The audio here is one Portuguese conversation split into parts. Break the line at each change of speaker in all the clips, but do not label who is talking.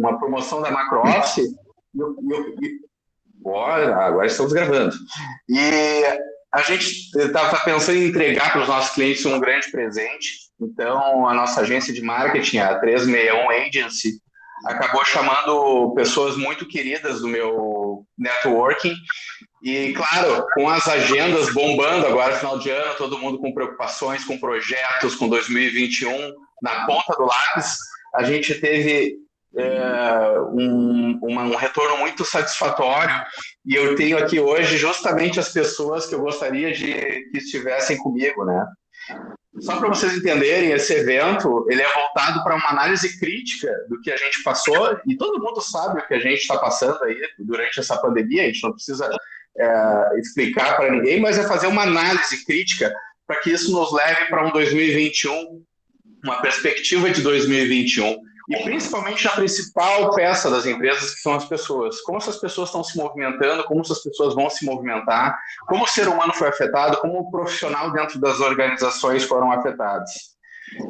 uma promoção da Macro Office. Agora estamos gravando. E a gente estava pensando em entregar para os nossos clientes um grande presente. Então, a nossa agência de marketing, a 361 Agency, acabou chamando pessoas muito queridas do meu networking. E, claro, com as agendas bombando agora, final de ano, todo mundo com preocupações, com projetos, com 2021 na ponta do lápis, a gente teve um retorno muito satisfatório, e eu tenho aqui hoje justamente as pessoas que eu gostaria que estivessem comigo, né? Só para vocês entenderem, esse evento ele é voltado para uma análise crítica do que a gente passou, e todo mundo sabe o que a gente está passando aí durante essa pandemia, a gente não precisa explicar para ninguém, mas é fazer uma análise crítica para que isso nos leve para um 2021, uma perspectiva de 2021, e principalmente a principal peça das empresas, que são as pessoas. Como essas pessoas estão se movimentando, como essas pessoas vão se movimentar, como o ser humano foi afetado, como o profissional dentro das organizações foram afetados.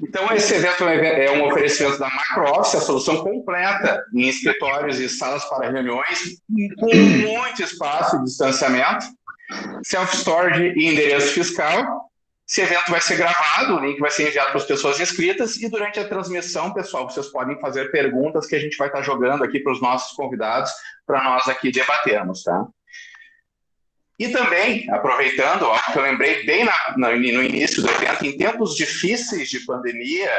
Então, esse evento é um oferecimento da Macro Office, a solução completa em escritórios e salas para reuniões, com muito espaço e distanciamento, self-storage e endereço fiscal. Esse evento vai ser gravado, o link vai ser enviado para as pessoas inscritas, e durante a transmissão, pessoal, vocês podem fazer perguntas que a gente vai estar jogando aqui para os nossos convidados, para nós aqui debatermos, tá? E também, aproveitando, algo que eu lembrei bem no início do evento, em tempos difíceis de pandemia,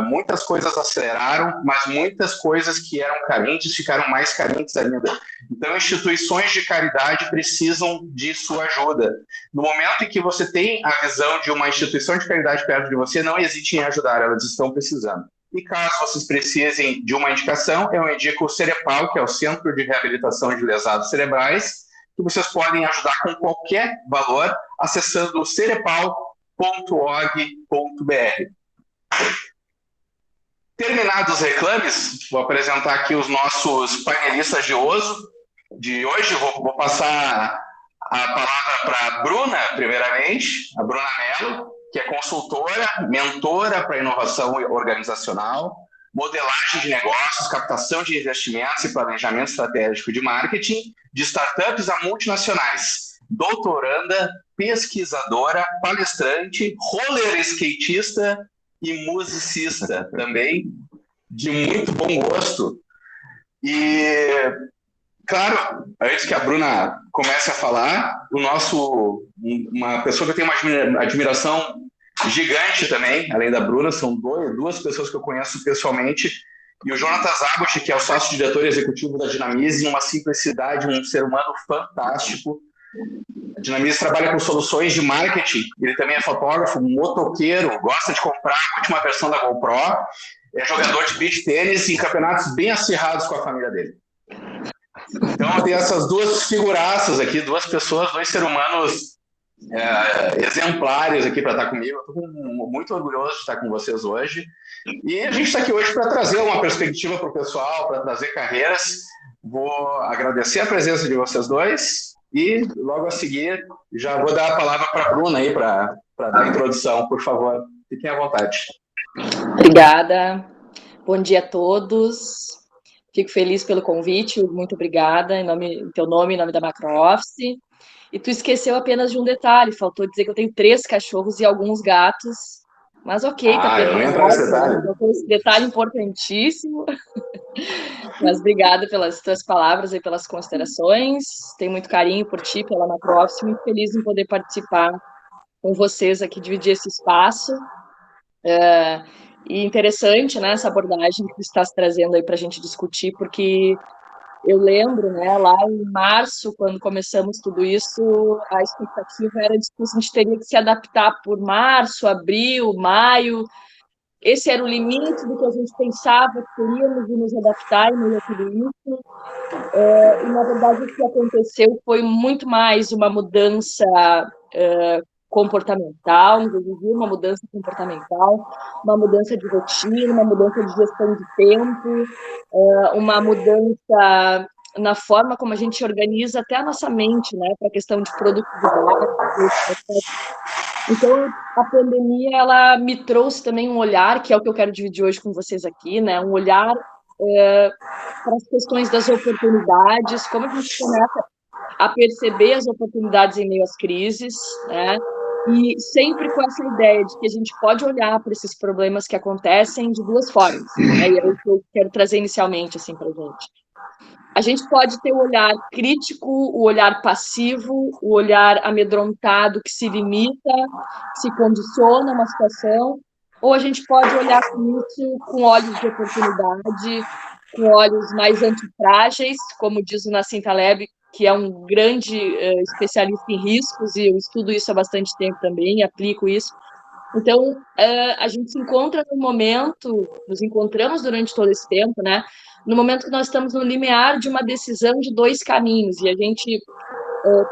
muitas coisas aceleraram, mas muitas coisas que eram carentes ficaram mais carentes ainda. Então, instituições de caridade precisam de sua ajuda. No momento em que você tem a visão de uma instituição de caridade perto de você, não hesite em ajudar, elas estão precisando. E caso vocês precisem de uma indicação, eu indico o Cerepal, que é o Centro de Reabilitação de Lesados Cerebrais, que vocês podem ajudar com qualquer valor, acessando o cerepal.org.br. Terminados os reclames, vou apresentar aqui os nossos painelistas de hoje. Vou passar a palavra para a Bruna, primeiramente, a Bruna Mello, que é consultora, mentora para inovação organizacional, modelagem de negócios, captação de investimentos e planejamento estratégico de marketing, de startups a multinacionais, doutoranda, pesquisadora, palestrante, roller skatista e musicista também, de muito bom gosto. E, claro, antes que a Bruna comece a falar, uma pessoa que eu tenho uma admiração gigante também, além da Bruna, são duas pessoas que eu conheço pessoalmente, e o Jonatas Abbott, que é o sócio-diretor executivo da Dinamize, uma simplicidade, um ser humano fantástico. A Dinamize trabalha com soluções de marketing, ele também é fotógrafo, motoqueiro, gosta de comprar a última versão da GoPro, é jogador de beach tênis em campeonatos bem acirrados com a família dele. Então, tem essas duas figuraças aqui, duas pessoas, dois seres humanos exemplares aqui para estar comigo. Eu estou muito orgulhoso de estar com vocês hoje. E a gente está aqui hoje para trazer uma perspectiva para o pessoal, para trazer carreiras. Vou agradecer a presença de vocês dois e, logo a seguir, já vou dar a palavra para a Bruna aí para dar a introdução. Por favor, fiquem à vontade.
Obrigada. Bom dia a todos. Fico feliz pelo convite. Muito obrigada. Em teu nome, em nome da Macro Office. E tu esqueceu apenas de um detalhe, faltou dizer que eu tenho 3 cachorros e alguns gatos, mas ok, tá
eu não ia entrar nesse detalhe.
Esse detalhe importantíssimo. Mas obrigada pelas tuas palavras e pelas considerações, tenho muito carinho por ti, pela Macro Office, muito feliz em poder participar com vocês aqui, dividir esse espaço. E interessante, né, essa abordagem que tu estás trazendo aí para a gente discutir, porque eu lembro, né, lá em março, quando começamos tudo isso, a expectativa era de que a gente teria que se adaptar por março, abril, maio. Esse era o limite do que a gente pensava que teríamos de nos adaptar e meio a tudo isso. E, na verdade, o que aconteceu foi muito mais uma mudança comportamental, inclusive uma mudança comportamental, uma mudança de rotina, uma mudança de gestão de tempo, uma mudança na forma como a gente organiza até a nossa mente, né, para a questão de produtividade. Então, a pandemia, ela me trouxe também um olhar, que é o que eu quero dividir hoje com vocês aqui, né, um olhar para as questões das oportunidades, como a gente começa a perceber as oportunidades em meio às crises, né? E sempre com essa ideia de que a gente pode olhar para esses problemas que acontecem de duas formas, né? E é o que eu quero trazer inicialmente assim para a gente. A gente pode ter o olhar crítico, o olhar passivo, o olhar amedrontado que se limita, se condiciona a uma situação, ou a gente pode olhar com isso com olhos de oportunidade, com olhos mais antifrágeis, como diz o Nassim Taleb, que é um grande especialista em riscos, e eu estudo isso há bastante tempo também, aplico isso. Então, a gente se encontra no momento, nos encontramos durante todo esse tempo, né? No momento que nós estamos no limiar de uma decisão de dois caminhos, e a gente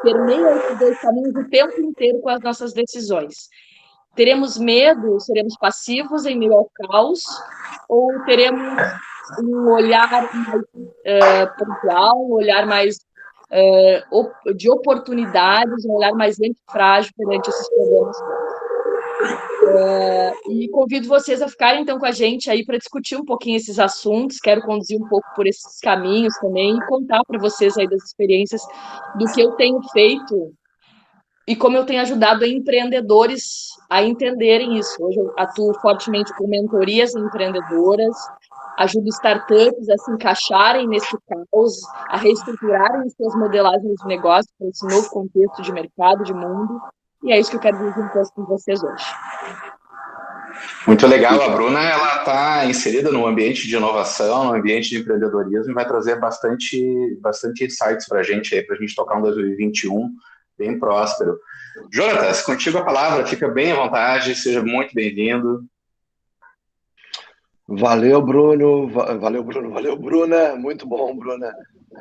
permeia esses dois caminhos o tempo inteiro com as nossas decisões. Teremos medo, seremos passivos em meio ao caos, ou teremos um olhar mais pontual, um olhar mais de oportunidades, um olhar mais antifrágil perante esses problemas todos. E convido vocês a ficarem, então, com a gente aí para discutir um pouquinho esses assuntos. Quero conduzir um pouco por esses caminhos também e contar para vocês aí das experiências do que eu tenho feito e como eu tenho ajudado empreendedores a entenderem isso. Hoje eu atuo fortemente com mentorias empreendedoras, ajudo startups a se encaixarem nesse caos, a reestruturarem suas modelagens de negócio para esse novo contexto de mercado, de mundo. E é isso que eu quero dividir um pouco com vocês hoje.
Muito legal. A Bruna, ela está inserida no ambiente de inovação, no ambiente de empreendedorismo, e vai trazer bastante insights para a gente tocar um 2021 bem próspero. Jonatas, contigo a palavra, fica bem à vontade, seja muito bem-vindo.
Valeu, Bruno. Valeu, Bruna. Muito bom, Bruna.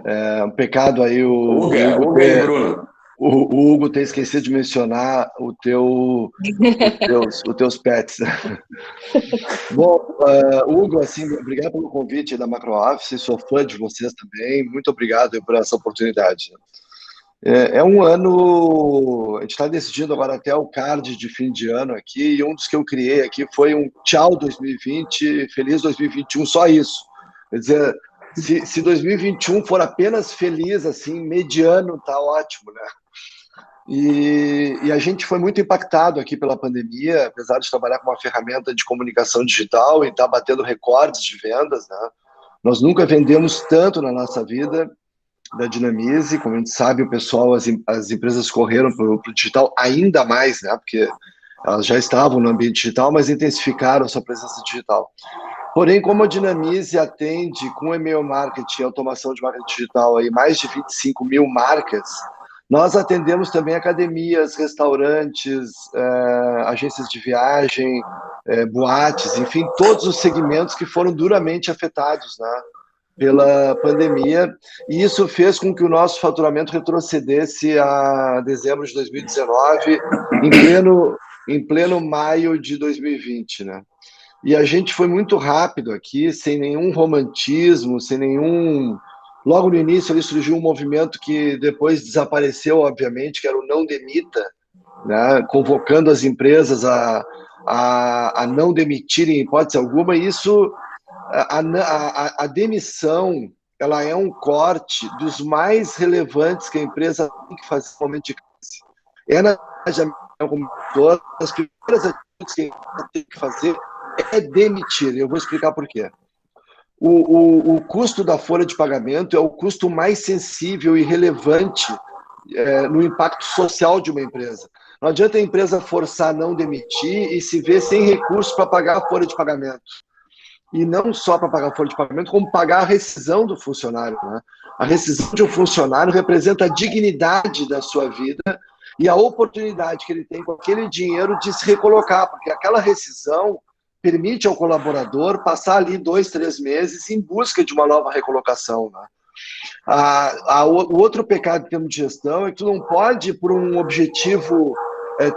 É um pecado aí o Hugo ter esquecido de mencionar os teus pets. Bom, Hugo, assim, obrigado pelo convite da Macro Office, sou fã de vocês também, muito obrigado por essa oportunidade. É um ano, a gente está decidindo agora até o card de fim de ano aqui, e um dos que eu criei aqui foi um tchau 2020, feliz 2021, só isso. Quer dizer, se 2021 for apenas feliz, assim, mediano, tá ótimo, né? E a gente foi muito impactado aqui pela pandemia, apesar de trabalhar com uma ferramenta de comunicação digital e estar batendo recordes de vendas, né? Nós nunca vendemos tanto na nossa vida da Dinamize, como a gente sabe, o pessoal, as empresas correram para o digital ainda mais, né? Porque elas já estavam no ambiente digital, mas intensificaram a sua presença digital. Porém, como a Dinamize atende com e-mail marketing e automação de marketing digital aí mais de 25 mil marcas, nós atendemos também academias, restaurantes, agências de viagem, boates, enfim, todos os segmentos que foram duramente afetados, né, pela pandemia, e isso fez com que o nosso faturamento retrocedesse a dezembro de 2019, em pleno maio de 2020, né? E a gente foi muito rápido aqui, sem nenhum romantismo, sem nenhum... Logo no início ali surgiu um movimento que depois desapareceu, obviamente, que era o Não Demita, né? Convocando as empresas a não demitirem em hipótese alguma, e isso, a demissão, ela é um corte dos mais relevantes que a empresa tem que fazer no momento de crise. As primeiras atitudes que a empresa tem que fazer é demitir. Eu vou explicar por quê. O custo da folha de pagamento é o custo mais sensível e relevante no impacto social de uma empresa. Não adianta a empresa forçar a não demitir e se ver sem recursos para pagar a folha de pagamento. E não só para pagar a folha de pagamento, como pagar a rescisão do funcionário, né? A rescisão de um funcionário representa a dignidade da sua vida e a oportunidade que ele tem com aquele dinheiro de se recolocar, porque aquela rescisão permite ao colaborador passar ali 2, 3 meses em busca de uma nova recolocação, né? O outro pecado em termos de gestão é que tu não pode, por um objetivo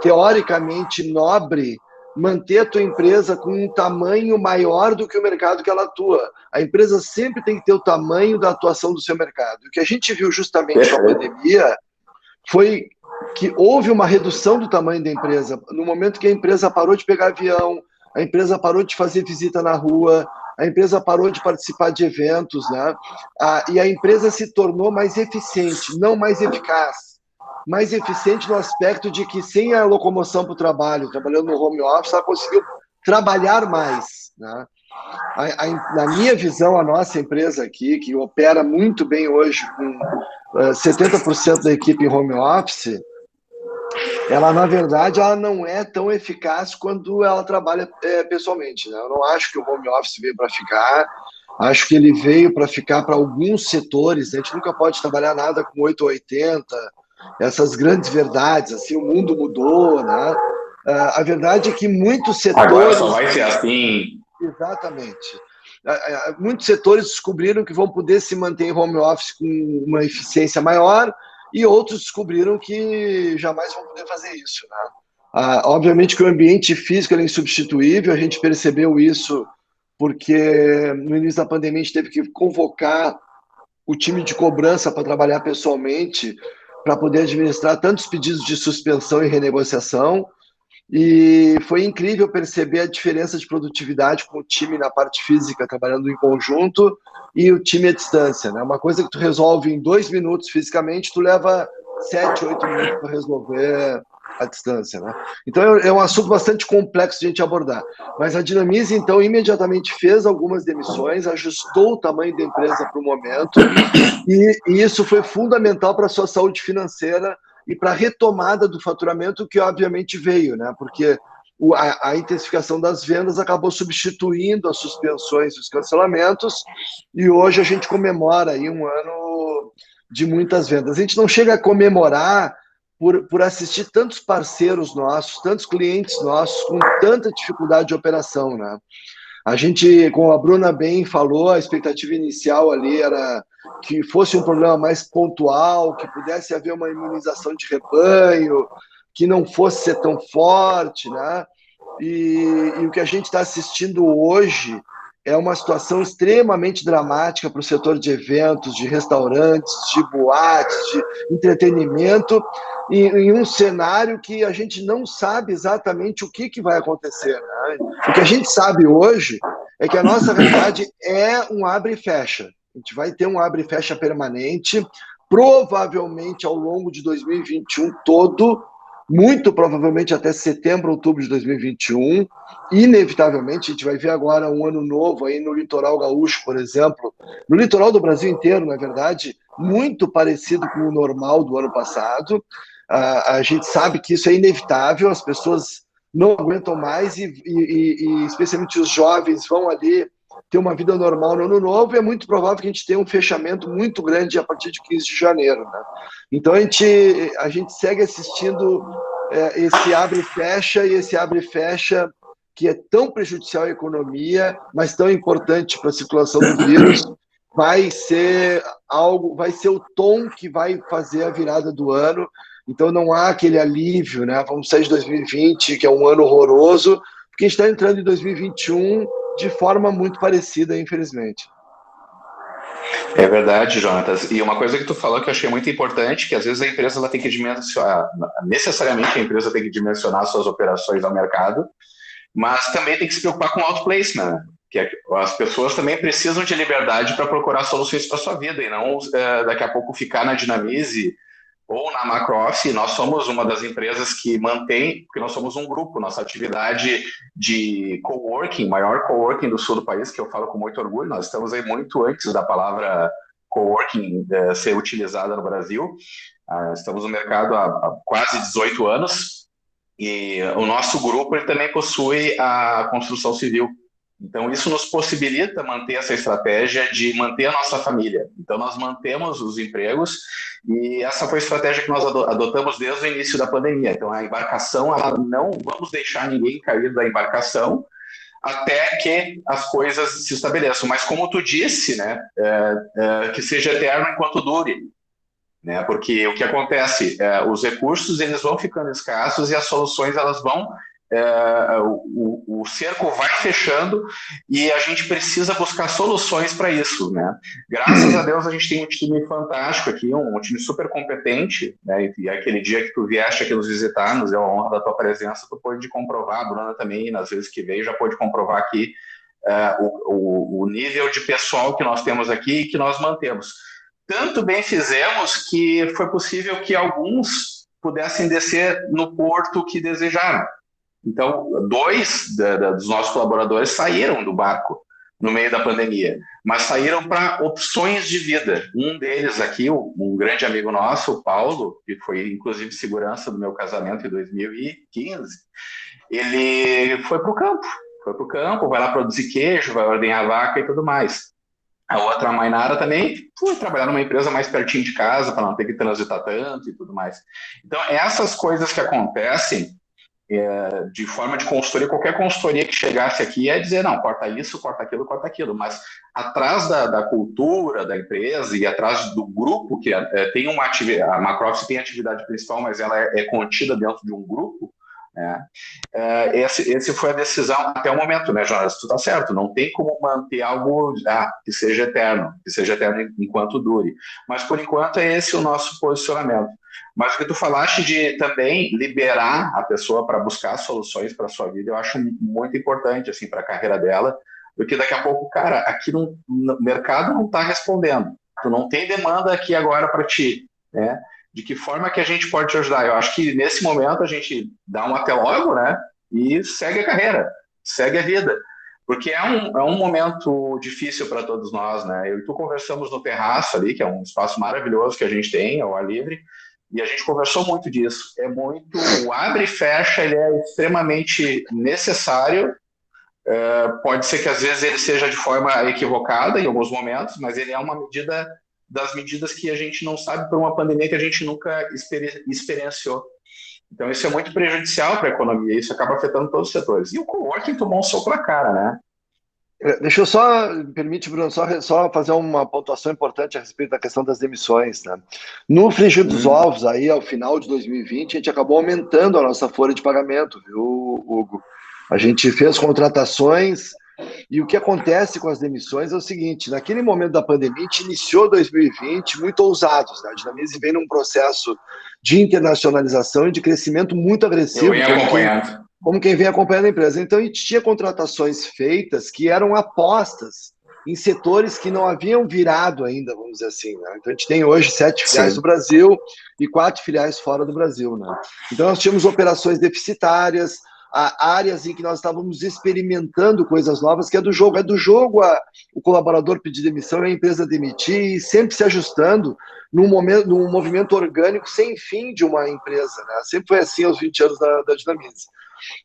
teoricamente nobre, manter a tua empresa com um tamanho maior do que o mercado que ela atua. A empresa sempre tem que ter o tamanho da atuação do seu mercado. O que a gente viu justamente com a pandemia foi que houve uma redução do tamanho da empresa. No momento que a empresa parou de pegar avião, a empresa parou de fazer visita na rua, a empresa parou de participar de eventos, né? E a empresa se tornou mais eficiente, não mais eficaz. Mais eficiente no aspecto de que, sem a locomoção para o trabalho, trabalhando no home office, ela conseguiu trabalhar mais, né? Na minha visão, a nossa empresa aqui, que opera muito bem hoje com 70% da equipe em home office, ela, na verdade, ela não é tão eficaz quando ela trabalha pessoalmente, né? Eu não acho que o home office veio para ficar, acho que ele veio para ficar para alguns setores, né? A gente nunca pode trabalhar nada com 8 ou 80, essas grandes verdades, assim, o mundo mudou, né? A verdade é que muitos setores...
Agora só vai ser assim.
Exatamente. Muitos setores descobriram que vão poder se manter em home office com uma eficiência maior, e outros descobriram que jamais vão poder fazer isso, né? Obviamente que o ambiente físico é insubstituível, a gente percebeu isso porque no início da pandemia a gente teve que convocar o time de cobrança para trabalhar pessoalmente, para poder administrar tantos pedidos de suspensão e renegociação, e foi incrível perceber a diferença de produtividade com o time na parte física, trabalhando em conjunto, e o time à distância, né? Uma coisa que tu resolve em 2 minutos fisicamente, tu leva 7, 8 minutos para resolver à distância, né? Então é um assunto bastante complexo de a gente abordar. Mas a Dinamize, então, imediatamente fez algumas demissões, ajustou o tamanho da empresa para o momento, e isso foi fundamental para a sua saúde financeira e para a retomada do faturamento, que obviamente veio, né? Porque a intensificação das vendas acabou substituindo as suspensões e os cancelamentos, e hoje a gente comemora aí um ano de muitas vendas. A gente não chega a comemorar por assistir tantos parceiros nossos, tantos clientes nossos com tanta dificuldade de operação, né? A gente, como a Bruna bem falou, a expectativa inicial ali era que fosse um problema mais pontual, que pudesse haver uma imunização de rebanho, que não fosse ser tão forte, né? E o que a gente está assistindo hoje é uma situação extremamente dramática para o setor de eventos, de restaurantes, de boates, de entretenimento, em um cenário que a gente não sabe exatamente o que vai acontecer, né? O que a gente sabe hoje é que a nossa realidade é um abre e fecha. A gente vai ter um abre e fecha permanente, provavelmente ao longo de 2021 todo, muito provavelmente até setembro, outubro de 2021. Inevitavelmente, a gente vai ver agora um ano novo aí no litoral gaúcho, por exemplo, no litoral do Brasil inteiro, na verdade, muito parecido com o normal do ano passado. A gente sabe que isso é inevitável, as pessoas não aguentam mais e especialmente os jovens vão ali ter uma vida normal no ano novo, e é muito provável que a gente tenha um fechamento muito grande a partir de 15 de janeiro, né? Então a gente segue assistindo esse abre e fecha, e esse abre e fecha que é tão prejudicial à economia, mas tão importante para a circulação do vírus, vai ser o tom que vai fazer a virada do ano. Então não há aquele alívio, né? Vamos sair de 2020, que é um ano horroroso, porque a gente está entrando em 2021 de forma muito parecida, infelizmente.
É verdade, Jonatas. E uma coisa que tu falou que eu achei muito importante, que às vezes a empresa ela tem que dimensionar, necessariamente a empresa tem que dimensionar suas operações ao mercado, mas também tem que se preocupar com o outplacement, né? Que as pessoas também precisam de liberdade para procurar soluções para a sua vida, e não daqui a pouco ficar na Dinamize ou na MacroOffice. Nós somos uma das empresas que mantém, porque nós somos um grupo, nossa atividade de coworking, maior coworking do sul do país, que eu falo com muito orgulho, nós estamos aí muito antes da palavra coworking ser utilizada no Brasil. Estamos no mercado há quase 18 anos, e o nosso grupo ele também possui a construção civil. Então, isso nos possibilita manter essa estratégia de manter a nossa família. Então, nós mantemos os empregos, e essa foi a estratégia que nós adotamos desde o início da pandemia. Então, a embarcação, não vamos deixar ninguém cair da embarcação até que as coisas se estabeleçam. Mas, como tu disse, né, que seja eterno enquanto dure. Né, porque o que acontece? Os recursos eles vão ficando escassos e as soluções elas vão... o cerco vai fechando, e a gente precisa buscar soluções para isso, né? Graças a Deus a gente tem um time fantástico aqui, um time super competente, né? E aquele dia que tu vieste aqui nos visitar, nos deu a honra da tua presença, tu pôde comprovar, a Bruna também, nas vezes que veio, já pôde comprovar aqui o nível de pessoal que nós temos aqui e que nós mantemos. Tanto bem fizemos que foi possível que alguns pudessem descer no porto que desejaram. Então, 2 dos nossos colaboradores saíram do barco no meio da pandemia, mas saíram para opções de vida. Um deles aqui, um grande amigo nosso, o Paulo, que foi inclusive segurança do meu casamento em 2015, ele foi para o campo, vai lá produzir queijo, vai ordenhar vaca e tudo mais. A outra, a Mainara, também foi trabalhar numa empresa mais pertinho de casa, para não ter que transitar tanto e tudo mais. Então, essas coisas que acontecem de forma de consultoria, qualquer consultoria que chegasse aqui ia dizer, não, corta isso, corta aquilo, mas atrás da cultura da empresa e atrás do grupo, que tem uma atividade, a MacroOffice tem atividade principal, mas ela é contida dentro de um grupo, né? Esse foi a decisão até o momento, né, Jonas? Tu tá certo, não tem como manter algo que seja eterno enquanto dure, mas por enquanto é esse o nosso posicionamento. Mas o que tu falaste de também liberar a pessoa para buscar soluções para a sua vida, eu acho muito importante assim, para a carreira dela, porque daqui a pouco, cara, aqui no mercado não está respondendo, tu não tem demanda aqui agora para ti, né? De que forma que a gente pode te ajudar? Eu acho que nesse momento a gente dá um até logo, né? E segue a carreira, segue a vida. Porque é um momento difícil para todos nós, né? Eu e tu conversamos no terraço ali, que é um espaço maravilhoso que a gente tem, ao ar livre, e a gente conversou muito disso. O abre e fecha, ele é extremamente necessário. Pode ser que às vezes ele seja de forma equivocada em alguns momentos, mas ele é uma medida das medidas que a gente não sabe por uma pandemia que a gente nunca experienciou. Então isso é muito prejudicial para a economia, isso acaba afetando todos os setores. E o coworking tomou um soco na cara, né?
Deixa eu só, me permite, Bruno, só fazer uma pontuação importante a respeito da questão das demissões, né? No frigir dos ovos, aí, ao final de 2020, a gente acabou aumentando a nossa folha de pagamento, viu, Hugo? A gente fez contratações e o que acontece com as demissões é o seguinte, naquele momento da pandemia, a gente iniciou 2020 muito ousados, né? A Dinamize vem num processo de internacionalização e de crescimento muito agressivo.
Eu venho acompanhando.
Como quem vem acompanhando a empresa. Então, a gente tinha contratações feitas que eram apostas em setores que não haviam virado ainda, vamos dizer assim, né? Então, a gente tem hoje 7 filiais no Brasil e 4 filiais fora do Brasil, né? Então, nós tínhamos operações deficitárias, áreas em que nós estávamos experimentando coisas novas, que é do jogo. É do jogo o colaborador pedir demissão e a empresa demitir, e sempre se ajustando num movimento orgânico sem fim de uma empresa, né? Sempre foi assim aos 20 anos da Dinamize.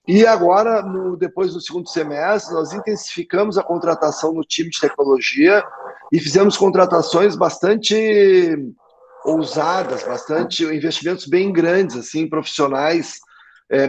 E agora, depois do segundo semestre, nós intensificamos a contratação no time de tecnologia e fizemos contratações bastante ousadas, bastante investimentos bem grandes, assim, profissionais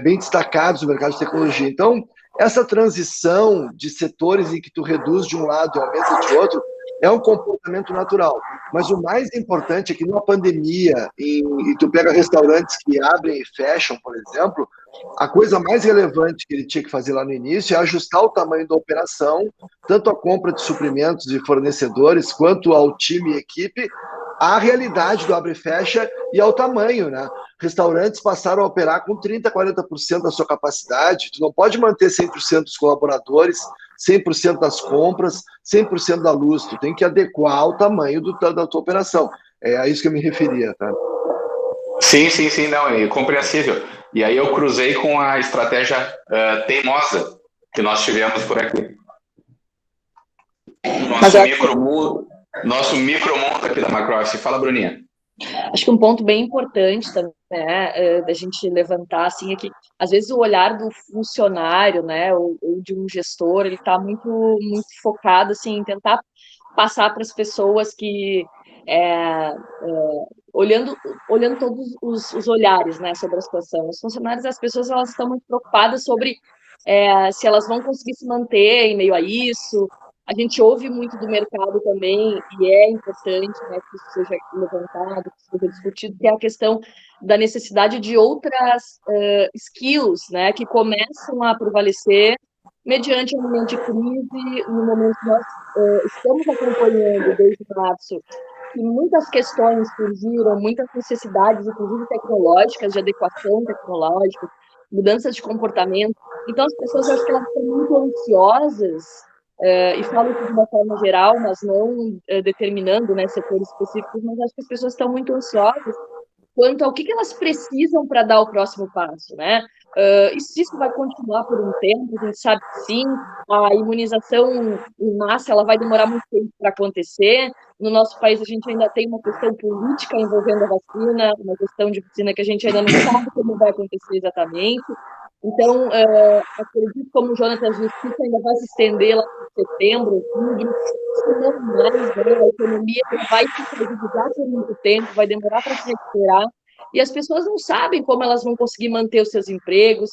bem destacados no mercado de tecnologia. Então, essa transição de setores em que tu reduz de um lado e aumenta de outro é um comportamento natural. Mas o mais importante é que numa pandemia, e tu pega restaurantes que abrem e fecham, por exemplo, a coisa mais relevante que ele tinha que fazer lá no início é ajustar o tamanho da operação, tanto a compra de suprimentos de fornecedores, quanto ao time e equipe, à realidade do abre e fecha e ao tamanho, né? Restaurantes passaram a operar com 30%, 40% da sua capacidade. Tu não pode manter 100% dos colaboradores, 100% das compras, 100% da luz. Tu tem que adequar ao tamanho da tua operação. É a isso que eu me referia, tá?
Sim, não, é compreensível. E aí eu cruzei com a estratégia teimosa que nós tivemos por aqui. Nosso micromundo aqui da MacroOffice. Fala, Bruninha.
Acho que um ponto bem importante também, né, da gente levantar, assim, é que às vezes o olhar do funcionário, né, ou de um gestor, ele está muito, muito focado, assim, em tentar passar para as pessoas que olhando todos os olhares, né, sobre a situação. Os funcionários, as pessoas, elas estão muito preocupadas sobre se elas vão conseguir se manter em meio a isso. A gente ouve muito do mercado também, e é importante, né, que isso seja levantado, que isso seja discutido, que é a questão da necessidade de outras skills, né, que começam a prevalecer mediante um momento de crise, no momento que nós estamos acompanhando desde março, que muitas questões surgiram, muitas necessidades, inclusive tecnológicas, de adequação tecnológica, mudanças de comportamento. Então, as pessoas, acho que elas estão muito ansiosas E falo isso de uma forma geral, mas não determinando, né, setores específicos, mas acho que as pessoas estão muito ansiosas quanto ao que elas precisam para dar o próximo passo, né? E se isso vai continuar por um tempo, a gente sabe que sim, a imunização em massa ela vai demorar muito tempo para acontecer. No nosso país, a gente ainda tem uma questão política envolvendo a vacina, uma questão de vacina que a gente ainda não sabe como vai acontecer exatamente. Então, acredito, como o Jonatas disse, que isso ainda vai se estender lá em setembro, outubro, se não mais, né? A economia vai se fragilizar por muito tempo, vai demorar para se recuperar, e as pessoas não sabem como elas vão conseguir manter os seus empregos,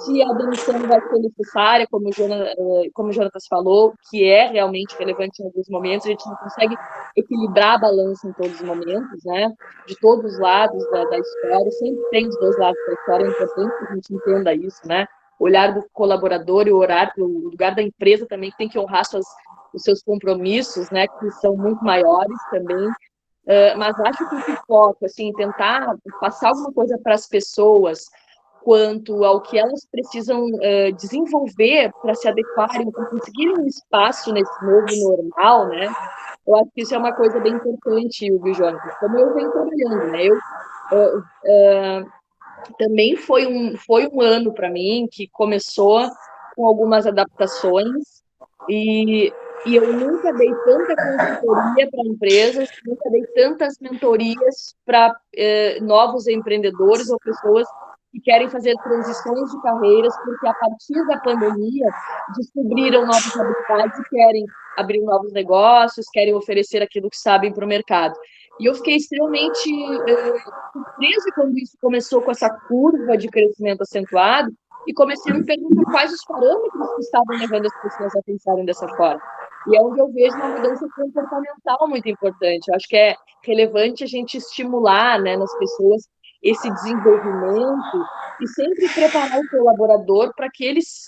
se a demissão vai ser necessária, como o Jonatas falou, que é realmente relevante em alguns momentos, a gente não consegue equilibrar a balança em todos os momentos, né? De todos os lados da história, sempre tem os dois lados da história, é importante que a gente entenda isso, né? O olhar do colaborador e o lugar da empresa também, que tem que honrar os seus compromissos, né? Que são muito maiores também. Mas acho que o foco, assim, tentar passar alguma coisa para as pessoas quanto ao que elas precisam desenvolver para se adequarem, para conseguirem um espaço nesse novo normal, né? Eu acho que isso é uma coisa bem importante, Hugo e Jonas, como eu venho trabalhando, né? Também foi um ano para mim que começou com algumas adaptações e eu nunca dei tanta consultoria para empresas, nunca dei tantas mentorias para novos empreendedores ou pessoas que querem fazer transições de carreiras, porque a partir da pandemia descobriram novos habitats e querem abrir novos negócios, querem oferecer aquilo que sabem para o mercado. E eu fiquei extremamente surpresa quando isso começou com essa curva de crescimento acentuado e comecei a me perguntar quais os parâmetros que estavam levando as pessoas a pensarem dessa forma. E é onde eu vejo uma mudança comportamental muito importante. Eu acho que é relevante a gente estimular, né, nas pessoas esse desenvolvimento e sempre preparar o colaborador para que eles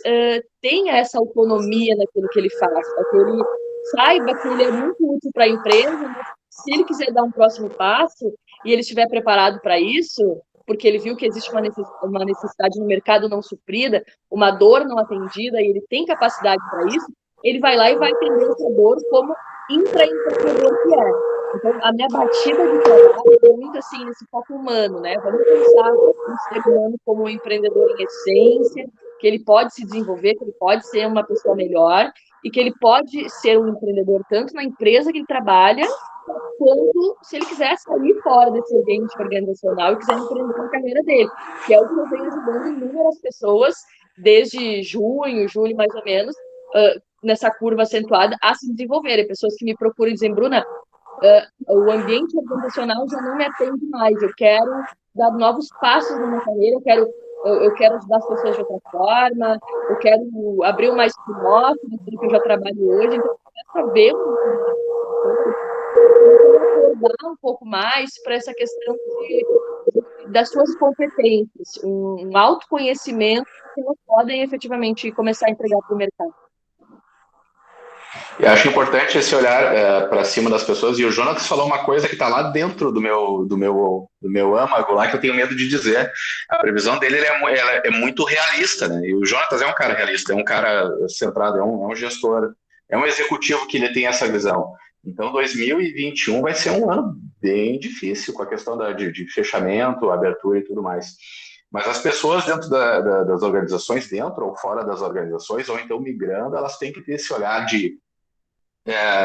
tenha essa autonomia naquilo que ele faz, para que ele saiba que ele é muito útil para a empresa, mas se ele quiser dar um próximo passo e ele estiver preparado para isso, porque ele viu que existe uma necessidade no mercado não suprida, uma dor não atendida, e ele tem capacidade para isso, ele vai lá e vai atender essa dor como intraempreendedor que é. Então, a minha batida de trabalho é muito assim, nesse foco humano, né? Vamos pensar no ser humano como um empreendedor em essência, que ele pode se desenvolver, que ele pode ser uma pessoa melhor, e que ele pode ser um empreendedor tanto na empresa que ele trabalha, quanto se ele quiser sair fora desse ambiente organizacional e quiser empreender a carreira dele, que é o que eu venho ajudando inúmeras pessoas desde junho, julho mais ou menos, nessa curva acentuada, a se desenvolverem. Pessoas que me procuram e dizem, Bruna, o ambiente organizacional já não me atende mais, eu quero dar novos passos na minha carreira, eu quero ajudar as pessoas de outra forma, eu quero abrir uma spin-off do que eu já trabalho hoje, então eu quero saber acordar um pouco mais para essa questão das suas competências, um autoconhecimento que elas podem efetivamente começar a entregar para o mercado.
E acho importante esse olhar para cima das pessoas. E o Jonas falou uma coisa que está lá dentro do meu âmago, lá que eu tenho medo de dizer. A previsão dele ela é muito realista, né? E o Jonas é um cara realista, é um cara centrado, é um gestor, é um executivo que ele tem essa visão. Então, 2021 vai ser um ano bem difícil com a questão de fechamento, abertura e tudo mais. Mas as pessoas dentro das organizações, dentro ou fora das organizações, ou então migrando, elas têm que ter esse olhar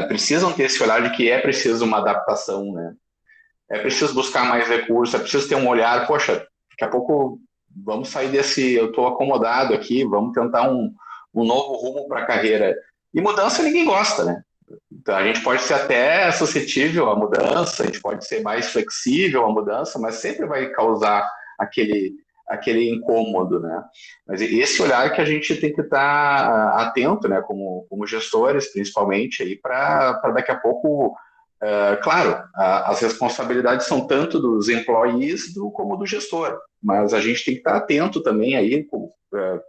precisam ter esse olhar de que é preciso uma adaptação, né? É preciso buscar mais recursos, é preciso ter um olhar, poxa, daqui a pouco vamos sair desse, eu estou acomodado aqui, vamos tentar um novo rumo para a carreira. E mudança ninguém gosta, né? Então a gente pode ser até suscetível à mudança, a gente pode ser mais flexível à mudança, mas sempre vai causar aquele incômodo, né? Mas esse olhar que a gente tem que estar atento, né? Como gestores, principalmente, aí para daqui a pouco, claro, as responsabilidades são tanto dos employees como do gestor, mas a gente tem que estar atento também aí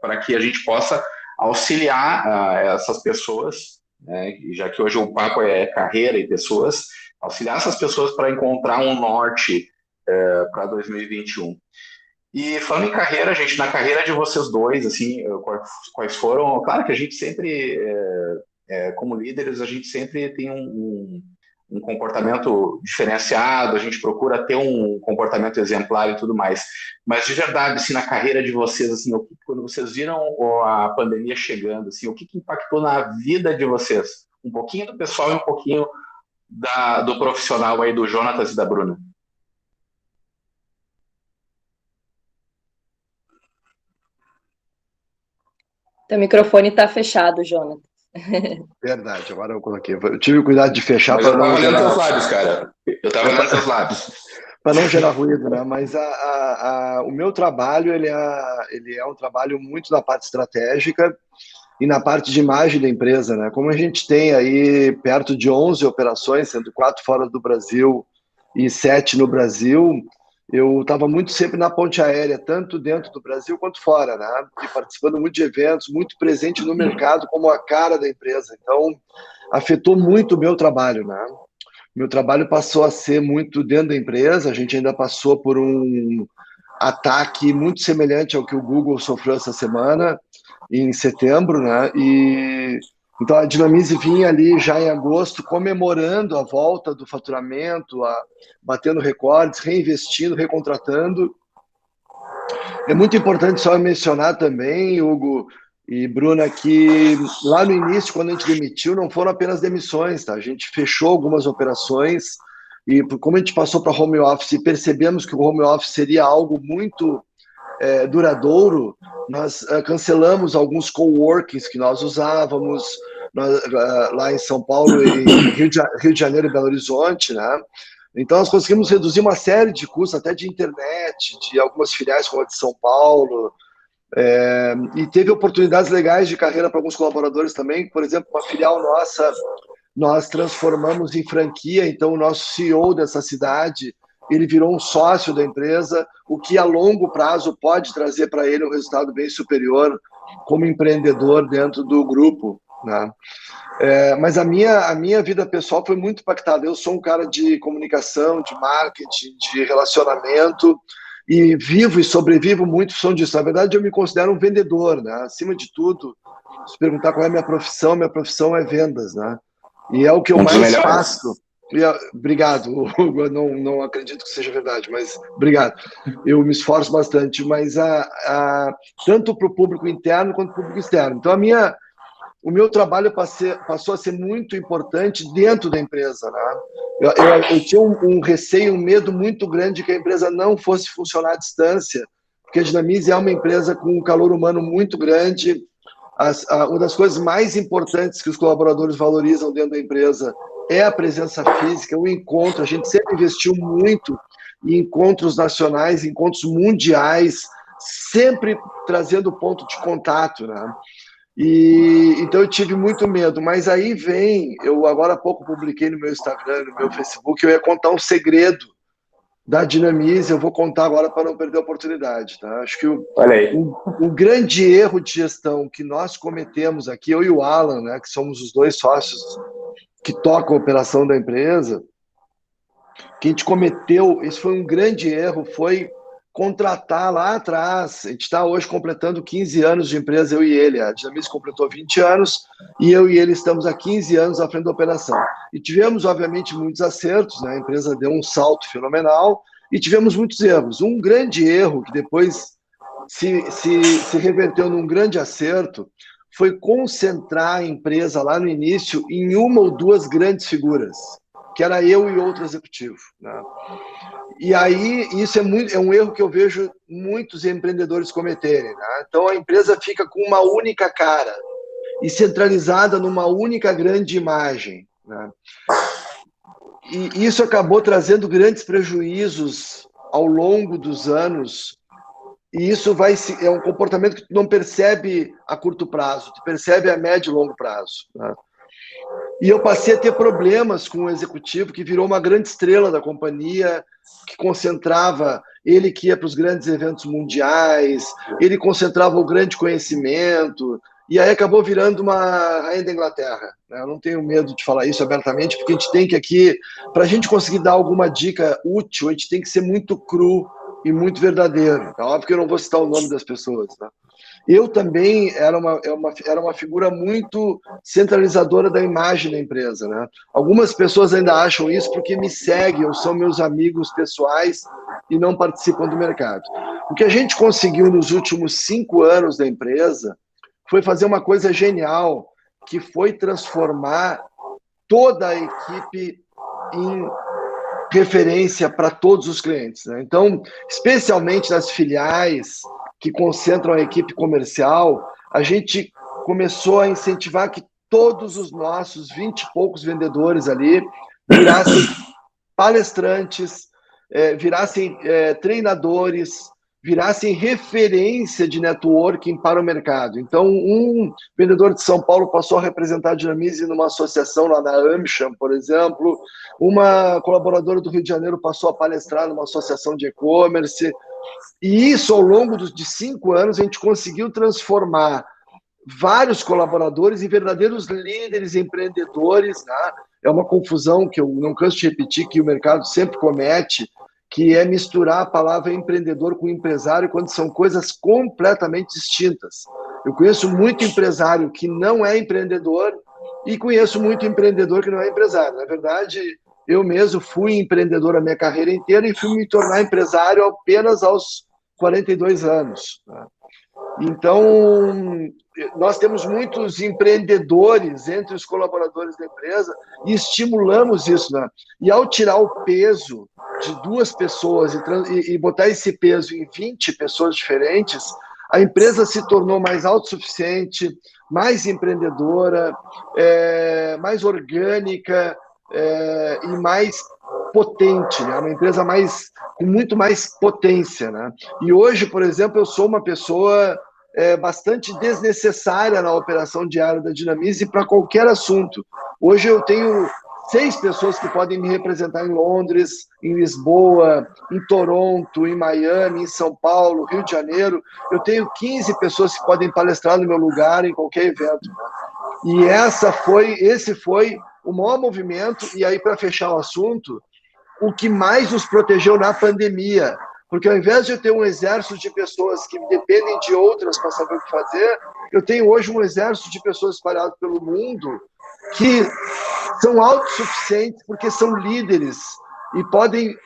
para que a gente possa auxiliar essas pessoas, né? Já que hoje o papo é carreira e pessoas, auxiliar essas pessoas para encontrar um norte para 2021. E falando em carreira, gente, na carreira de vocês dois, assim, quais foram... Claro que a gente sempre Como líderes, a gente sempre tem um comportamento diferenciado, a gente procura ter um comportamento exemplar e tudo mais. Mas, de verdade, assim, na carreira de vocês, assim, quando vocês viram a pandemia chegando, assim, o que impactou na vida de vocês? Um pouquinho do pessoal e um pouquinho do profissional aí, do Jonatas e da Bruna.
Teu microfone está fechado, Jonatas.
Verdade, agora eu coloquei. Eu tive cuidado de fechar
para não gerar... Eu tava lendo seus lábios, cara. Eu tava lendo seus lábios.
Para não gerar ruído, né? Mas o meu trabalho, ele é um trabalho muito na parte estratégica e na parte de imagem da empresa, né? Como a gente tem aí perto de 11 operações, sendo 4 fora do Brasil e 7 no Brasil, eu estava muito sempre na ponte aérea, tanto dentro do Brasil quanto fora, né? E participando muito de eventos, muito presente no mercado como a cara da empresa. Então, afetou muito o meu trabalho, né? Meu trabalho passou a ser muito dentro da empresa, a gente ainda passou por um ataque muito semelhante ao que o Google sofreu essa semana, em setembro, né? Então a Dinamize vinha ali já em agosto comemorando a volta do faturamento, batendo recordes, reinvestindo, recontratando. É muito importante só mencionar também, Hugo e Bruna, que lá no início, quando a gente demitiu, não foram apenas demissões, tá? A gente fechou algumas operações e como a gente passou para home office e percebemos que o home office seria algo muito duradouro, nós cancelamos alguns coworkings que nós usávamos lá em São Paulo, e Rio de Janeiro e Belo Horizonte, né? Então nós conseguimos reduzir uma série de custos, até de internet, de algumas filiais como a de São Paulo, e teve oportunidades legais de carreira para alguns colaboradores também. Por exemplo, uma filial nossa, nós transformamos em franquia, então o nosso CEO dessa cidade, ele virou um sócio da empresa, o que a longo prazo pode trazer para ele um resultado bem superior como empreendedor dentro do grupo, né? Mas a minha vida pessoal foi muito impactada. Eu sou um cara de comunicação, de marketing, de relacionamento, e vivo e sobrevivo muito em função disso. Na verdade, eu me considero um vendedor, né? Acima de tudo, se perguntar qual é a minha profissão é vendas, né? E é o que eu mais faço. Obrigado, Hugo. Eu não acredito que seja verdade, mas obrigado. Eu me esforço bastante, mas tanto para o público interno quanto para o público externo. Então, o meu trabalho passou a ser muito importante dentro da empresa, né? Eu tinha um receio, um medo muito grande que a empresa não fosse funcionar à distância, porque a Dinamize é uma empresa com um calor humano muito grande. Uma das coisas mais importantes que os colaboradores valorizam dentro da empresa é a presença física, o encontro. A gente sempre investiu muito em encontros nacionais, encontros mundiais, sempre trazendo ponto de contato, né? Então eu tive muito medo, mas aí eu agora há pouco publiquei no meu Instagram, no meu Facebook, eu ia contar um segredo da Dinamize, eu vou contar agora para não perder a oportunidade, tá? Acho que o grande erro de gestão que nós cometemos aqui, eu e o Alan, né, que somos os dois sócios que tocam a operação da empresa, que a gente cometeu, isso foi um grande erro, foi contratar lá atrás. A gente está hoje completando 15 anos de empresa, eu e ele. A Dinamize completou 20 anos e eu e ele estamos há 15 anos à frente da operação. E tivemos, obviamente, muitos acertos, né? A empresa deu um salto fenomenal e tivemos muitos erros. Um grande erro que depois se reverteu num grande acerto foi concentrar a empresa lá no início em uma ou duas grandes figuras, que era eu e outro executivo, né? E aí, isso é um erro que eu vejo muitos empreendedores cometerem, né? Então, a empresa fica com uma única cara e centralizada numa única grande imagem, né? E isso acabou trazendo grandes prejuízos ao longo dos anos. E isso é um comportamento que tu não percebe a curto prazo, tu percebe a médio e longo prazo, né? E eu passei a ter problemas com o executivo, que virou uma grande estrela da companhia, que concentrava, ele que ia para os grandes eventos mundiais, ele concentrava o grande conhecimento, e aí acabou virando uma rainha da Inglaterra, né? Eu não tenho medo de falar isso abertamente, porque a gente tem que aqui, para a gente conseguir dar alguma dica útil, a gente tem que ser muito cru e muito verdadeiro. É óbvio que eu não vou citar o nome das pessoas, né? Eu também era uma figura muito centralizadora da imagem da empresa, né? Algumas pessoas ainda acham isso porque me seguem ou são meus amigos pessoais e não participam do mercado. O que a gente conseguiu nos últimos 5 anos da empresa foi fazer uma coisa genial, que foi transformar toda a equipe em referência para todos os clientes, né? Então, especialmente nas filiais que concentram a equipe comercial, a gente começou a incentivar que todos os nossos 20 e poucos vendedores ali virassem palestrantes, virassem treinadores, virassem referência de networking para o mercado. Então, um vendedor de São Paulo passou a representar a Dinamize numa associação lá na Amcham, por exemplo. Uma colaboradora do Rio de Janeiro passou a palestrar numa associação de e-commerce. E isso, ao longo de 5 anos, a gente conseguiu transformar vários colaboradores em verdadeiros líderes empreendedores, né? É uma confusão que eu não canso de repetir, que o mercado sempre comete, que é misturar a palavra empreendedor com empresário quando são coisas completamente distintas. Eu conheço muito empresário que não é empreendedor e conheço muito empreendedor que não é empresário. Na verdade, eu mesmo fui empreendedor a minha carreira inteira e fui me tornar empresário apenas aos 42 anos. Então, nós temos muitos empreendedores entre os colaboradores da empresa e estimulamos isso, né? E ao tirar o peso de 2 pessoas e botar esse peso em 20 pessoas diferentes, a empresa se tornou mais autossuficiente, mais empreendedora, mais orgânica e mais potente, né? Uma empresa com muito mais potência, né? E hoje, por exemplo, eu sou uma pessoa bastante desnecessária na operação diária da Dinamize para qualquer assunto. Hoje eu tenho 6 pessoas que podem me representar em Londres, em Lisboa, em Toronto, em Miami, em São Paulo, Rio de Janeiro. Eu tenho 15 pessoas que podem palestrar no meu lugar em qualquer evento. E esse foi o maior movimento. E aí, para fechar o assunto, o que mais nos protegeu na pandemia. Porque ao invés de eu ter um exército de pessoas que dependem de outras para saber o que fazer, eu tenho hoje um exército de pessoas espalhadas pelo mundo que são autossuficientes porque são líderes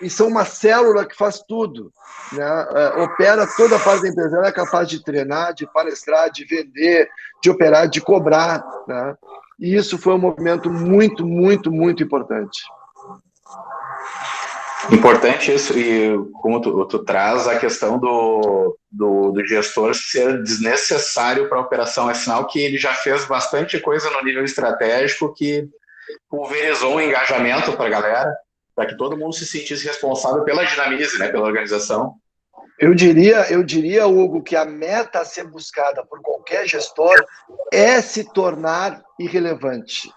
e são uma célula que faz tudo, né? Opera toda a parte da empresa, ela é capaz de treinar, de palestrar, de vender, de operar, de cobrar, né? E isso foi um movimento muito, muito, muito importante.
Importante isso, e como tu traz a questão do gestor ser desnecessário para a operação, é sinal que ele já fez bastante coisa no nível estratégico que pulverizou o engajamento para a galera, para que todo mundo se sentisse responsável pela Dinamize, né, pela organização.
Eu diria, Hugo, que a meta a ser buscada por qualquer gestor é se tornar irrelevante.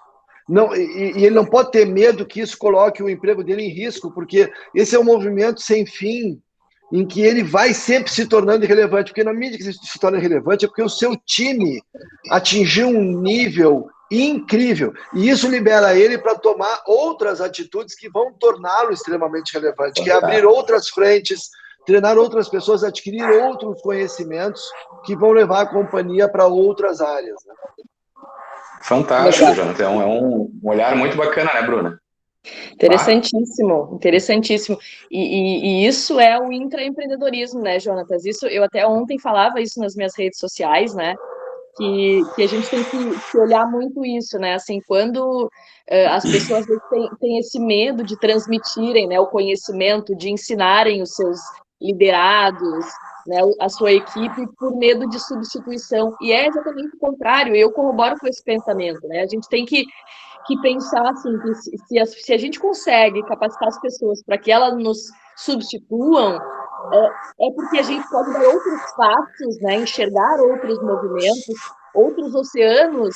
Não, e ele não pode ter medo que isso coloque o emprego dele em risco, porque esse é um movimento sem fim, em que ele vai sempre se tornando irrelevante, porque na medida que se torna irrelevante é porque o seu time atingiu um nível incrível, e isso libera ele para tomar outras atitudes que vão torná-lo extremamente relevante, que é abrir outras frentes, treinar outras pessoas, adquirir outros conhecimentos que vão levar a companhia para outras áreas, né?
Fantástico, Jonathan. É um olhar muito bacana, né, Bruna?
Interessantíssimo, interessantíssimo. E isso é o intraempreendedorismo, né, Jonatas? Isso, eu até ontem falava isso nas minhas redes sociais, né? Que a gente tem que olhar muito isso, né? Assim, quando as pessoas têm esse medo de transmitirem, né, o conhecimento, de ensinarem os seus liderados, né, a sua equipe, por medo de substituição. E é exatamente o contrário, eu corroboro com esse pensamento, né? A gente tem que pensar assim, que se a gente consegue capacitar as pessoas para que elas nos substituam, é porque a gente pode dar outros passos, né, enxergar outros movimentos, outros oceanos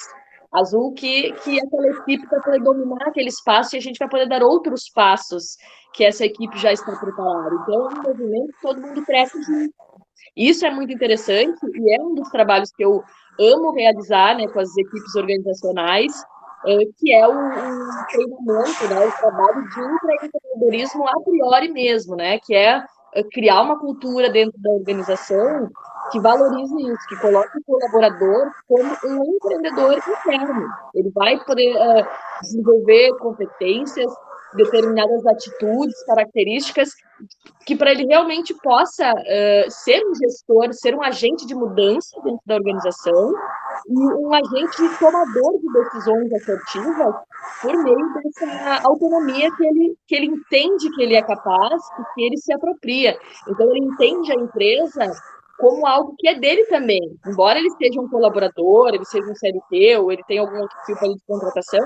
azul que aquela equipe vai poder dominar aquele espaço e a gente vai poder dar outros passos que essa equipe já está preparada. Então, é um movimento que todo mundo cresce junto. Isso é muito interessante e é um dos trabalhos que eu amo realizar, né, com as equipes organizacionais, que é o treinamento, né, o trabalho de intraempreendedorismo a priori mesmo, né, que é criar uma cultura dentro da organização que valorize isso, que coloque o colaborador como um empreendedor interno. Ele vai poder desenvolver competências, determinadas atitudes, características, que para ele realmente possa ser um gestor, ser um agente de mudança dentro da organização e um agente tomador de decisões assertivas por meio dessa autonomia que ele entende que ele é capaz e que ele se apropria. Então, ele entende a empresa como algo que é dele também. Embora ele seja um colaborador, ele seja um CLT, ou ele tenha algum outro tipo de contratação,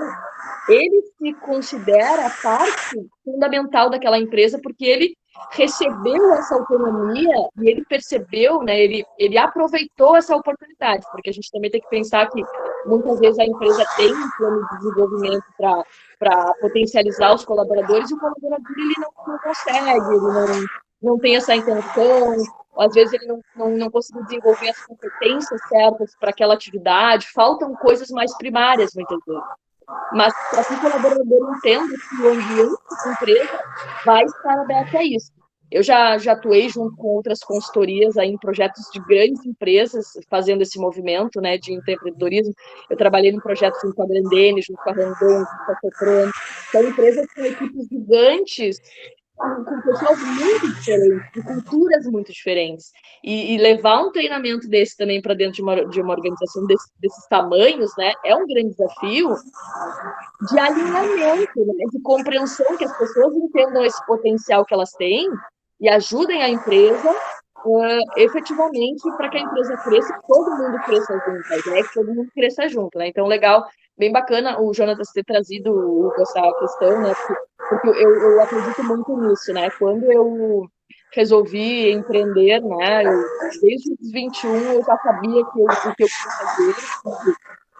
ele se considera parte fundamental daquela empresa porque ele recebeu essa autonomia e ele percebeu, né, ele aproveitou essa oportunidade, porque a gente também tem que pensar que muitas vezes a empresa tem um plano de desenvolvimento para potencializar os colaboradores e o colaborador ele não consegue, ele não tem essa intenção, às vezes ele não conseguiu desenvolver as competências certas para aquela atividade, faltam coisas mais primárias muitas vezes. Mas para que o colaborador entenda que o ambiente da empresa vai estar aberto a isso. Eu já atuei junto com outras consultorias aí em projetos de grandes empresas fazendo esse movimento, né, de empreendedorismo. Eu trabalhei num projeto junto com a Grandene, junto com a Randon, junto com a Sofran. São empresas com equipes gigantes, com pessoas muito diferentes, com culturas muito diferentes. E levar um treinamento desse também para dentro de uma organização desses tamanhos, né, é um grande desafio de alinhamento, né, de compreensão, que as pessoas entendam esse potencial que elas têm e ajudem a empresa efetivamente para que a empresa cresça e todo mundo cresça junto. A ideia é que todo mundo cresça junto, né? Então, legal, bem bacana o Jonatas ter trazido essa questão, né? Porque eu acredito muito nisso, né? Quando eu resolvi empreender, né? Desde os 21 eu já sabia o que eu queria fazer,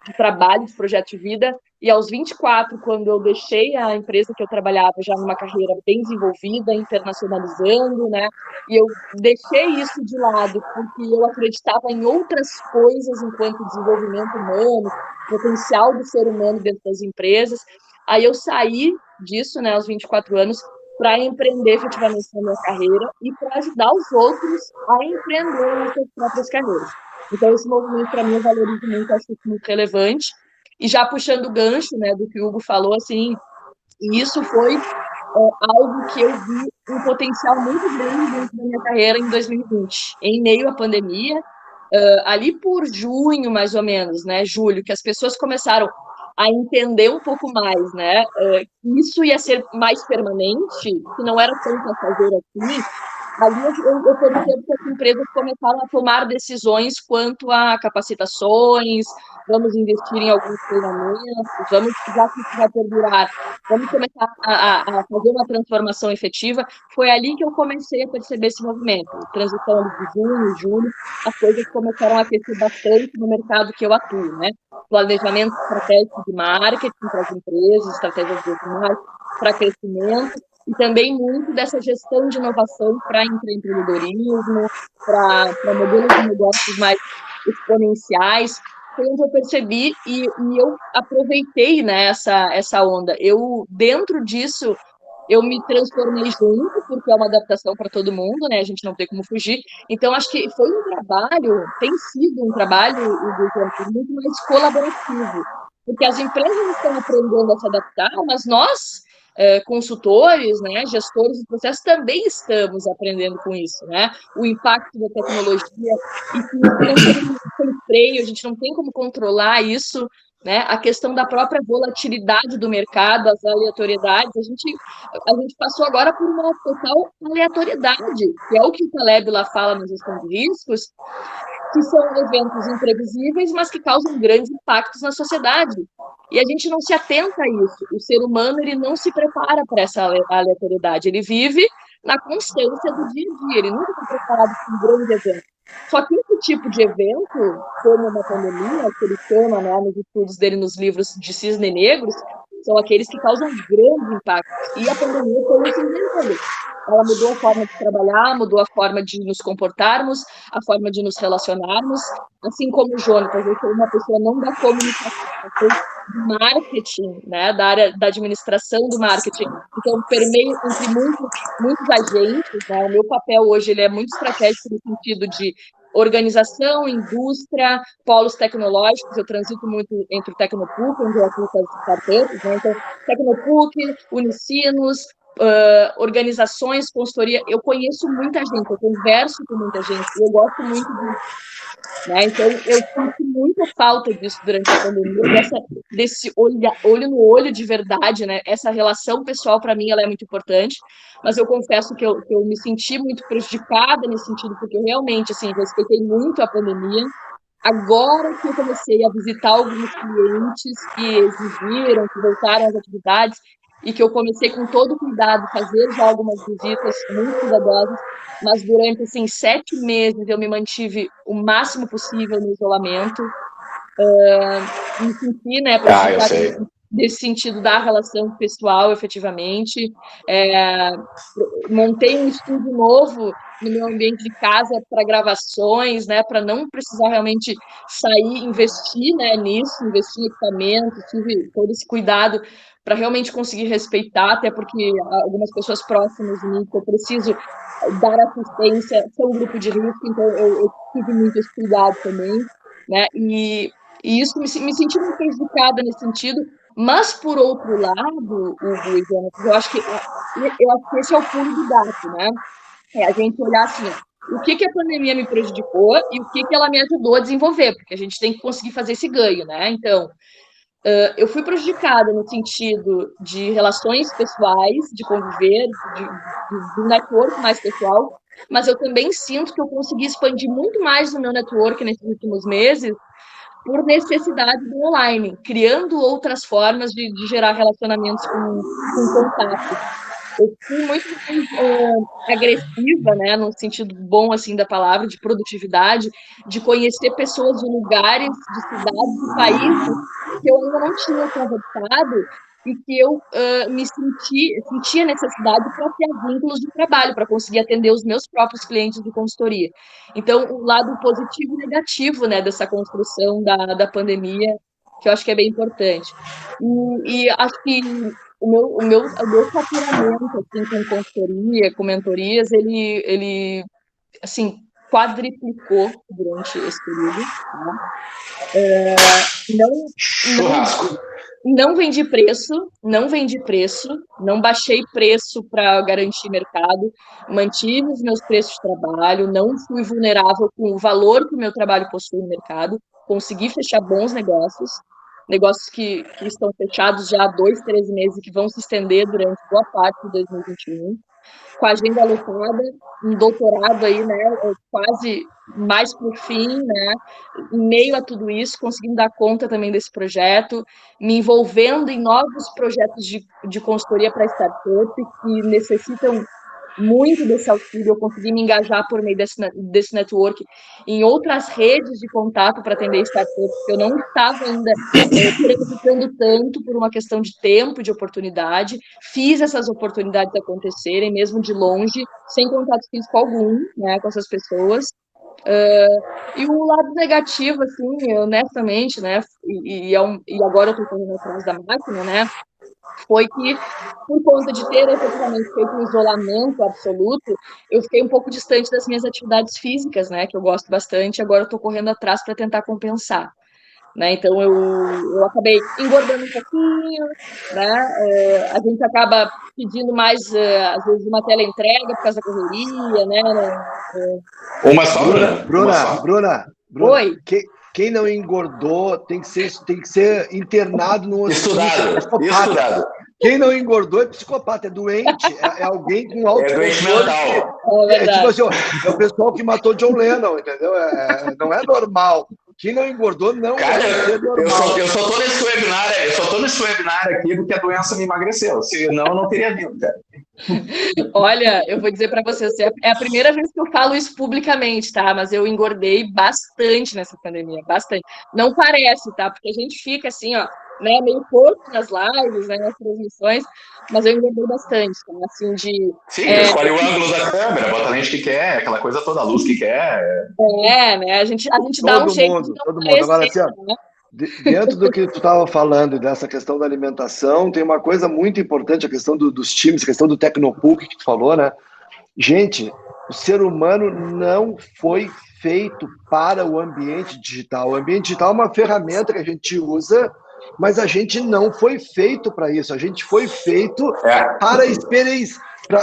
de trabalho, de projeto de vida, e aos 24, quando eu deixei a empresa que eu trabalhava já numa carreira bem desenvolvida, internacionalizando, né, e eu deixei isso de lado, porque eu acreditava em outras coisas enquanto desenvolvimento humano, potencial do ser humano dentro das empresas, aí eu saí disso, né, aos 24 anos, para empreender efetivamente na minha carreira e para ajudar os outros a empreender nas suas próprias carreiras. Então, esse movimento, para mim, eu valorizo muito, acho isso muito relevante. E já puxando o gancho, né, do que o Hugo falou, assim, e isso foi algo que eu vi um potencial muito grande dentro da minha carreira em 2020, em meio à pandemia, ali por junho, mais ou menos, né, julho, que as pessoas começaram a entender um pouco mais, né, que isso ia ser mais permanente, que não era tão passageiro assim. Ali eu percebo que as empresas começaram a tomar decisões quanto a capacitações, vamos investir em alguns treinamentos, já que isso vai perdurar, vamos começar a fazer uma transformação efetiva. Foi ali que eu comecei a perceber esse movimento. Transição de junho, julho, as coisas começaram a aquecer bastante no mercado que eu atuo, né? Planejamento estratégico de marketing para as empresas, estratégias de marketing para crescimento, e também muito dessa gestão de inovação para empreendedorismo, para modelos de negócios mais exponenciais. Foi onde eu percebi e eu aproveitei, né, essa onda. Eu, dentro disso, eu me transformei junto, porque é uma adaptação para todo mundo, né? A gente não tem como fugir. Então, acho que foi um trabalho, tem sido um trabalho muito mais colaborativo, porque as empresas estão aprendendo a se adaptar, mas nós, consultores, né, gestores de processos, também estamos aprendendo com isso, né? O impacto da tecnologia, e que não tem freio, a gente não tem como controlar isso, né? A questão da própria volatilidade do mercado, as aleatoriedades, a gente passou agora por uma total aleatoriedade, que é o que o Taleb lá fala na gestão de riscos, que são eventos imprevisíveis, mas que causam grandes impactos na sociedade. E a gente não se atenta a isso. O ser humano, ele não se prepara para essa aleatoriedade. Ele vive na constância do dia a dia. Ele nunca está preparado para um grande evento. Só que esse tipo de evento, como uma pandemia, que ele chama, né, nos estudos dele, nos livros de cisne negros, são aqueles que causam grandes impactos. E a pandemia foi um cisne negro. Ela mudou a forma de trabalhar, mudou a forma de nos comportarmos, a forma de nos relacionarmos, assim como o Jonatas, eu sou uma pessoa não da comunicação, do marketing, né, da área da administração do marketing. Então, permeio entre muitos agentes, né, o meu papel hoje ele é muito estratégico no sentido de organização, indústria, polos tecnológicos. Eu transito muito entre o Tecnopuc, onde eu atuo com as startups, né? Então, Tecnopuc, Unicinos, organizações, consultoria. Eu conheço muita gente, eu converso com muita gente, e eu gosto muito disso. Né? Então, eu senti muita falta disso durante a pandemia, desse olho no olho de verdade, né? Essa relação pessoal, para mim, ela é muito importante, mas eu confesso que eu me senti muito prejudicada nesse sentido, porque eu realmente, assim, respeitei muito a pandemia. Agora que eu comecei a visitar alguns clientes que exigiram, que voltaram às atividades, e que eu comecei com todo o cuidado a fazer já algumas visitas muito cuidadosas, mas durante, assim, 7 meses eu me mantive o máximo possível no isolamento, me senti, né, prejudicada nesse sentido da relação pessoal, efetivamente. Montei um estúdio novo no meu ambiente de casa para gravações, né, para não precisar realmente sair, investir, né, nisso, investir em equipamento, tive todo esse cuidado para realmente conseguir respeitar, até porque algumas pessoas próximas de mim que eu preciso dar assistência são um grupo de risco, então eu tive muito esse cuidado também, né, e isso me senti muito prejudicada nesse sentido, mas, por outro lado, Hugo e Jonas, eu acho que esse é o pulo do gato, né? A gente olhar assim, o que a pandemia me prejudicou e o que ela me ajudou a desenvolver, porque a gente tem que conseguir fazer esse ganho, né? Então, eu fui prejudicada no sentido de relações pessoais, de conviver, de network mais pessoal, mas eu também sinto que eu consegui expandir muito mais o meu network nesses últimos meses, por necessidade do online, criando outras formas de gerar relacionamentos com contato. Eu fui muito agressiva, né, no sentido bom, assim, da palavra, de produtividade, de conhecer pessoas de lugares, de cidades, de países que eu ainda não tinha conversado e que eu sentia necessidade para ter vínculos de trabalho, para conseguir atender os meus próprios clientes de consultoria. Então, o lado positivo e negativo, né, dessa construção da pandemia, que eu acho que é bem importante. E acho que o meu faturamento, assim, com consultoria, com mentorias, ele assim, quadriplicou durante esse período. Tá? Não vendi preço, não baixei preço para garantir mercado, mantive os meus preços de trabalho, não fui vulnerável com o valor que o meu trabalho possui no mercado, consegui fechar bons negócios que estão fechados já há 2, 3 meses e que vão se estender durante boa parte de 2021, com a agenda lotada, um doutorado aí, né, quase mais para o fim, né, em meio a tudo isso, conseguindo dar conta também desse projeto, me envolvendo em novos projetos de consultoria para startup que necessitam muito desse auxílio. Eu consegui me engajar por meio desse network em outras redes de contato para atender startups que eu não estava ainda qualificando tanto por uma questão de tempo, de oportunidade. Fiz essas oportunidades acontecerem, mesmo de longe, sem contato físico algum, né, com essas pessoas. E o lado negativo, assim, honestamente, né, e agora eu estou correndo atrás da máquina, né, foi que, por conta de ter efetivamente feito um isolamento absoluto, eu fiquei um pouco distante das minhas atividades físicas, né, que eu gosto bastante, agora eu estou correndo atrás para tentar compensar. Né? Então, eu acabei engordando um pouquinho, né? A gente acaba pedindo mais, às vezes, uma teleentrega por causa da correria, né?
Uma só,
Bruna.
Oi.
Quem não engordou tem que ser internado no hospital. Estudado. Quem não engordou é psicopata, é doente, é alguém com autocontrole. Tipo assim, é o pessoal que matou John Lennon, entendeu? Não é normal. Quem não engordou não é normal.
Eu só tô nesse webinar aqui porque a doença me emagreceu. Senão eu não teria vindo, cara.
Olha, eu vou dizer para vocês, é a primeira vez que eu falo isso publicamente, tá? Mas eu engordei bastante nessa pandemia, bastante. Não parece, tá? Porque a gente fica assim, ó, né, meio porco nas lives, né, nas transmissões, mas eu engordei bastante, tá? Assim, de...
Sim, escolhe o ângulo da câmera, bota a lente que quer, aquela coisa toda, a luz que quer.
Né? A gente dá um jeito de não parecer,
agora, assim, né? Dentro do que tu estava falando, dessa questão da alimentação, tem uma coisa muito importante, a questão dos times, a questão do Tecnopuc que tu falou, né? Gente, o ser humano não foi feito para o ambiente digital. O ambiente digital é uma ferramenta que a gente usa, mas a gente não foi feito para isso. A gente foi feito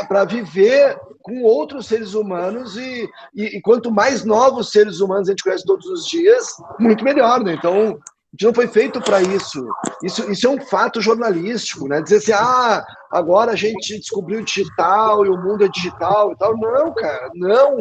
para viver com outros seres humanos e quanto mais novos seres humanos a gente conhece todos os dias, muito melhor, né? Então, a gente não foi feito para isso. Isso é um fato jornalístico, né? Dizer assim, agora a gente descobriu o digital e o mundo é digital e tal. Não, cara, não.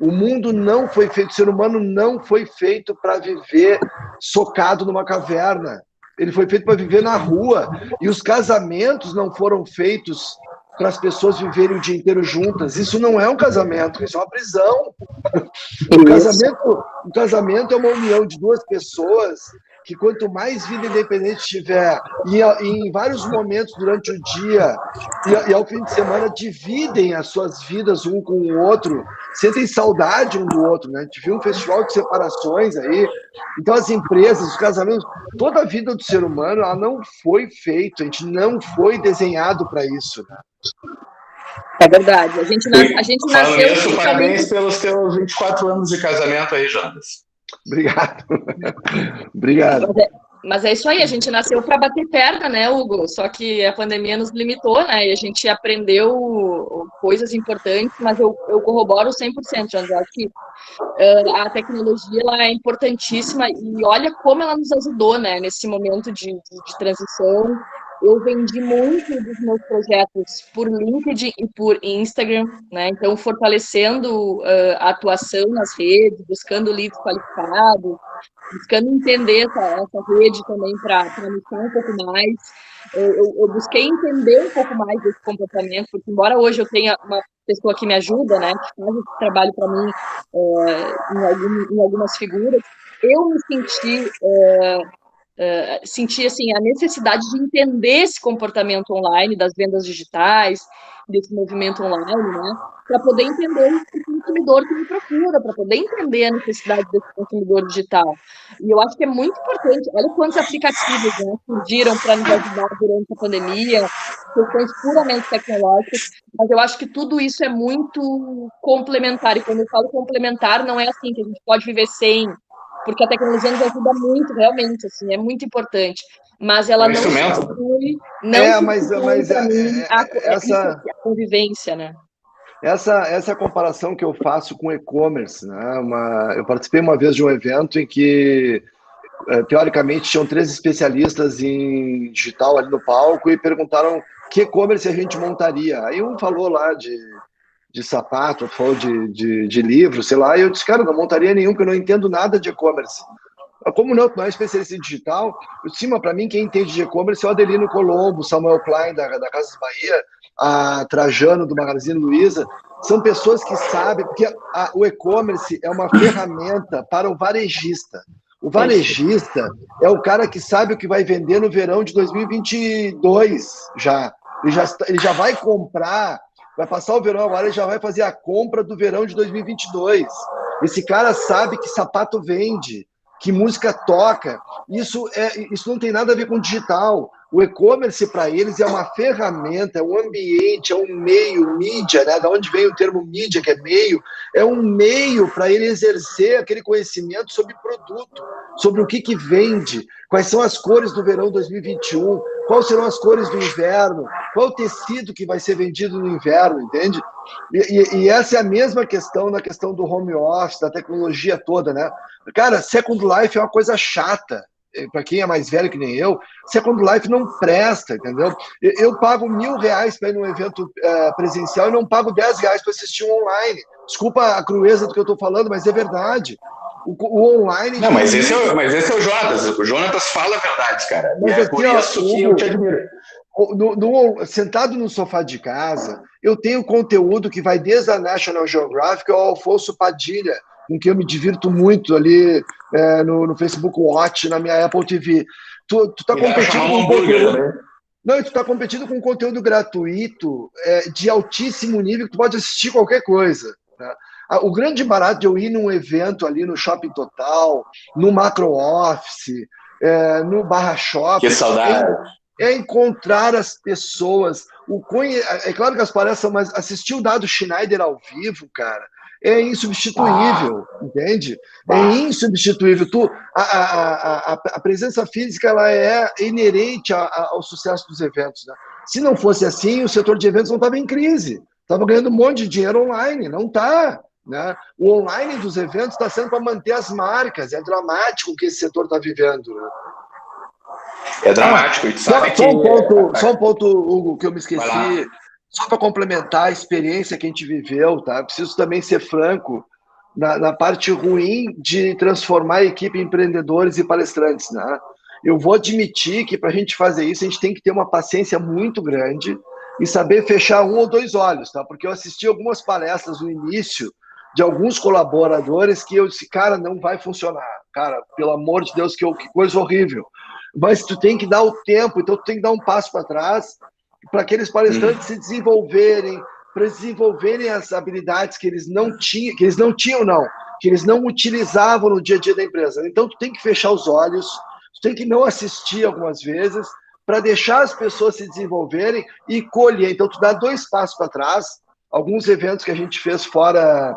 O mundo não foi feito, o ser humano não foi feito para viver socado numa caverna. Ele foi feito para viver na rua. E os casamentos não foram feitos para as pessoas viverem o dia inteiro juntas. Isso não é um casamento, isso é uma prisão. O casamento é uma união de duas pessoas que quanto mais vida independente tiver e em vários momentos durante o dia e ao fim de semana dividem as suas vidas um com o outro, sentem saudade um do outro, né? A gente viu um festival de separações aí. Então as empresas, os casamentos, toda a vida do ser humano, ela não foi feita, a gente não foi desenhado para isso, né?
É verdade. A gente nasceu...
Isso, parabéns pelos teus 24 anos de casamento aí, Jonas.
Obrigado. Obrigado.
Mas é isso aí, a gente nasceu para bater perna, né, Hugo? Só que a pandemia nos limitou, né? E a gente aprendeu coisas importantes, mas eu corroboro 100%, Jonas. Eu acho que a tecnologia ela é importantíssima e olha como ela nos ajudou, né, nesse momento de transição. Eu vendi muito dos meus projetos por LinkedIn e por Instagram, né? Então, fortalecendo a atuação nas redes, buscando leads qualificados, buscando entender essa rede também para iniciar um pouco mais. Eu busquei entender um pouco mais desse comportamento, porque embora hoje eu tenha uma pessoa que me ajuda, né, que faz esse trabalho para mim em algumas figuras, eu me senti assim, a necessidade de entender esse comportamento online, das vendas digitais, desse movimento online, né, para poder entender o consumidor que me procura, para poder entender a necessidade desse consumidor digital. E eu acho que é muito importante, olha quantos aplicativos, né, surgiram para nos ajudar durante a pandemia, questões puramente tecnológicas, mas eu acho que tudo isso é muito complementar, e quando eu falo complementar, não é assim que a gente pode viver sem, porque a tecnologia nos ajuda muito, realmente, assim, é muito importante. Mas ela não substitui, a convivência, né?
Essa é a comparação que eu faço com e-commerce, né? Eu participei uma vez de um evento em que, teoricamente, tinham 3 especialistas em digital ali no palco e perguntaram que e-commerce a gente montaria. Aí um falou lá de sapato, outro falou de livro, sei lá, e eu disse, cara, não montaria nenhum, porque eu não entendo nada de e-commerce. Como não é especialista em digital, para mim, quem entende de e-commerce é o Adelino Colombo, Samuel Klein, da Casas Bahia, a Trajano, do Magazine Luiza. São pessoas que sabem, porque o e-commerce é uma ferramenta para o varejista. O varejista é o cara que sabe o que vai vender no verão de 2022 já. Ele já vai comprar, vai passar o verão agora, ele já vai fazer a compra do verão de 2022. Esse cara sabe que sapato vende, que música toca. Isso não tem nada a ver com digital. O e-commerce, para eles, é uma ferramenta, é um ambiente, é um meio, mídia, né? Da onde vem o termo mídia, que é meio, é um meio para ele exercer aquele conhecimento sobre produto, sobre o que vende, quais são as cores do verão 2021, quais serão as cores do inverno, qual o tecido que vai ser vendido no inverno, entende? E essa é a mesma questão na questão do home office, da tecnologia toda, né? Cara, Second Life é uma coisa chata. Para quem é mais velho que nem eu, Second Life não presta, entendeu? Eu pago R$1.000 para ir num evento presencial e não pago R$10 para assistir um online. Desculpa a crueza do que eu estou falando, mas é verdade. O online...
Não, mas esse é o Jonas. O Jonas fala a verdade, cara.
Mas
é por isso que eu te admiro.
Sentado no sofá de casa, eu tenho conteúdo que vai desde a National Geographic ao Alfonso Padilha, com quem eu me divirto muito ali no Facebook Watch, na minha Apple TV. Tu tá competindo com conteúdo, né? Não, tu tá competindo com conteúdo gratuito de altíssimo nível que tu pode assistir qualquer coisa, né? O grande barato de eu ir num evento ali no Shopping Total, no Macro Office, no Barra Shopping,
que saudade.
É encontrar as pessoas. É claro que as palestras são, mas assistir o Dado Schneider ao vivo, cara, é insubstituível, entende? É insubstituível. A presença física ela é inerente ao sucesso dos eventos, né? Se não fosse assim, o setor de eventos não estava em crise. Estava ganhando um monte de dinheiro online. Não está. Né? O online dos eventos está sendo para manter as marcas. É dramático o que esse setor está vivendo. Né?
É dramático.
Só um ponto, Hugo, que eu me esqueci. Só para complementar a experiência que a gente viveu, tá? Preciso também ser franco na parte ruim de transformar a equipe em empreendedores e palestrantes, né? Eu vou admitir que para a gente fazer isso, a gente tem que ter uma paciência muito grande e saber fechar um ou dois olhos, tá? Porque eu assisti algumas palestras no início de alguns colaboradores que eu disse, cara, não vai funcionar. Cara, pelo amor de Deus, que coisa horrível. Mas tu tem que dar o tempo, então tu tem que dar um passo para trás para aqueles palestrantes se desenvolverem, para desenvolverem as habilidades que eles não tinham, que eles não utilizavam no dia a dia da empresa. Então, tu tem que fechar os olhos, tu tem que não assistir algumas vezes, para deixar as pessoas se desenvolverem e colher. Então, tu dá 2 passos para trás. Alguns eventos que a gente fez fora,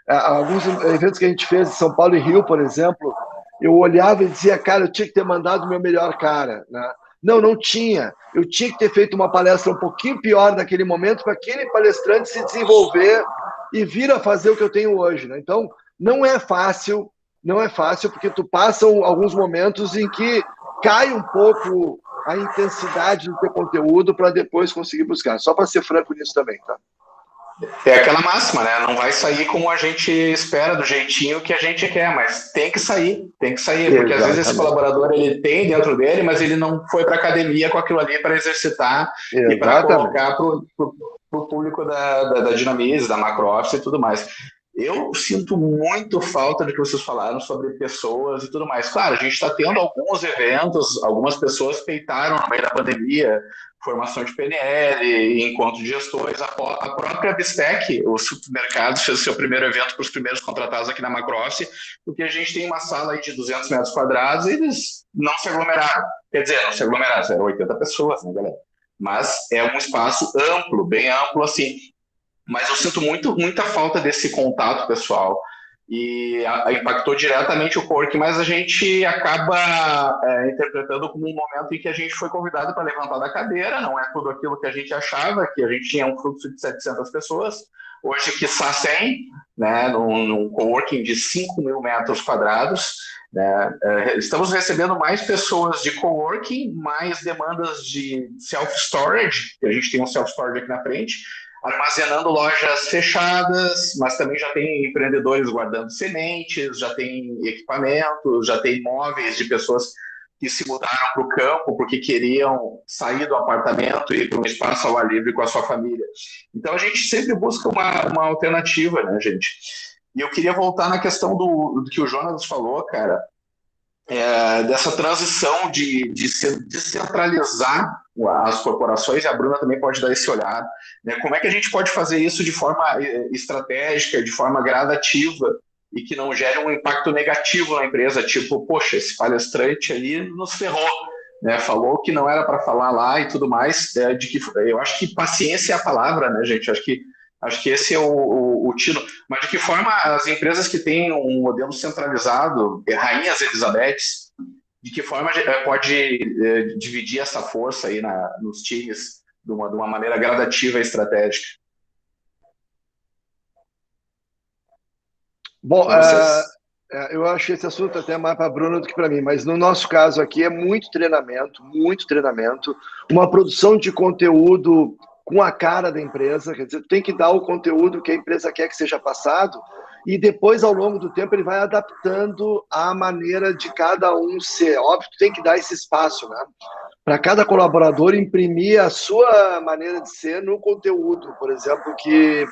alguns eventos que a gente fez em São Paulo e Rio, por exemplo, eu olhava e dizia, cara, eu tinha que ter mandado o meu melhor cara, né? Não tinha. Eu tinha que ter feito uma palestra um pouquinho pior naquele momento para aquele palestrante se desenvolver e vir a fazer o que eu tenho hoje, né? Então, não é fácil, porque tu passa alguns momentos em que cai um pouco a intensidade do teu conteúdo para depois conseguir buscar. Só para ser franco nisso também, tá?
É aquela máxima, né? Não vai sair como a gente espera, do jeitinho que a gente quer, mas tem que sair, porque
Exatamente.
Às vezes esse colaborador ele tem dentro dele, mas ele não foi para academia com aquilo ali para exercitar e para colocar para o público da Dinamize, da MacroOffice e tudo mais. Eu sinto muito falta do que vocês falaram sobre pessoas e tudo mais. Claro, a gente está tendo alguns eventos, algumas pessoas peitaram no meio da pandemia, formação de PNL, encontro de gestores, a própria Bistec, o supermercado, fez o seu primeiro evento para os primeiros contratados aqui na MacroOffice, porque a gente tem uma sala aí de 200 metros quadrados e eles não se aglomeraram. Quer dizer, não se aglomeraram, eram 80 pessoas, né, galera? Mas é um espaço amplo, bem amplo, assim. Mas eu sinto muita falta desse contato pessoal. E impactou diretamente o coworking, mas a gente acaba interpretando como um momento em que a gente foi convidado para levantar da cadeira, não é tudo aquilo que a gente achava, que a gente tinha um fluxo de 700 pessoas, hoje quiçá 100, né, num coworking de 5 mil metros quadrados, né, estamos recebendo mais pessoas de coworking, mais demandas de self-storage, que a gente tem um self-storage aqui na frente, armazenando lojas fechadas, mas também já tem empreendedores guardando sementes, já tem equipamentos, já tem imóveis de pessoas que se mudaram para o campo porque queriam sair do apartamento e ir para um espaço ao ar livre com a sua família. Então a gente sempre busca uma alternativa, né, gente? E eu queria voltar na questão do que o Jonas falou, cara, dessa transição de descentralizar as corporações, e a Bruna também pode dar esse olhar, né? Como é que a gente pode fazer isso de forma estratégica, de forma gradativa, e que não gere um impacto negativo na empresa, tipo, poxa, esse palestrante aí nos ferrou, né? Falou que não era para falar lá e tudo mais, eu acho que paciência é a palavra, né, gente? Acho que esse é o tino. Mas de que forma as empresas que têm um modelo centralizado, Rainhas Elizabeths, de que forma pode dividir essa força aí nos times de uma maneira gradativa e estratégica?
Bom, eu acho esse assunto até mais para a Bruna do que para mim, mas no nosso caso aqui é muito treinamento, uma produção de conteúdo com a cara da empresa, quer dizer, tu tem que dar o conteúdo que a empresa quer que seja passado e depois, ao longo do tempo, ele vai adaptando a maneira de cada um ser. Óbvio, tu tem que dar esse espaço, né? Para cada colaborador imprimir a sua maneira de ser no conteúdo, por exemplo, que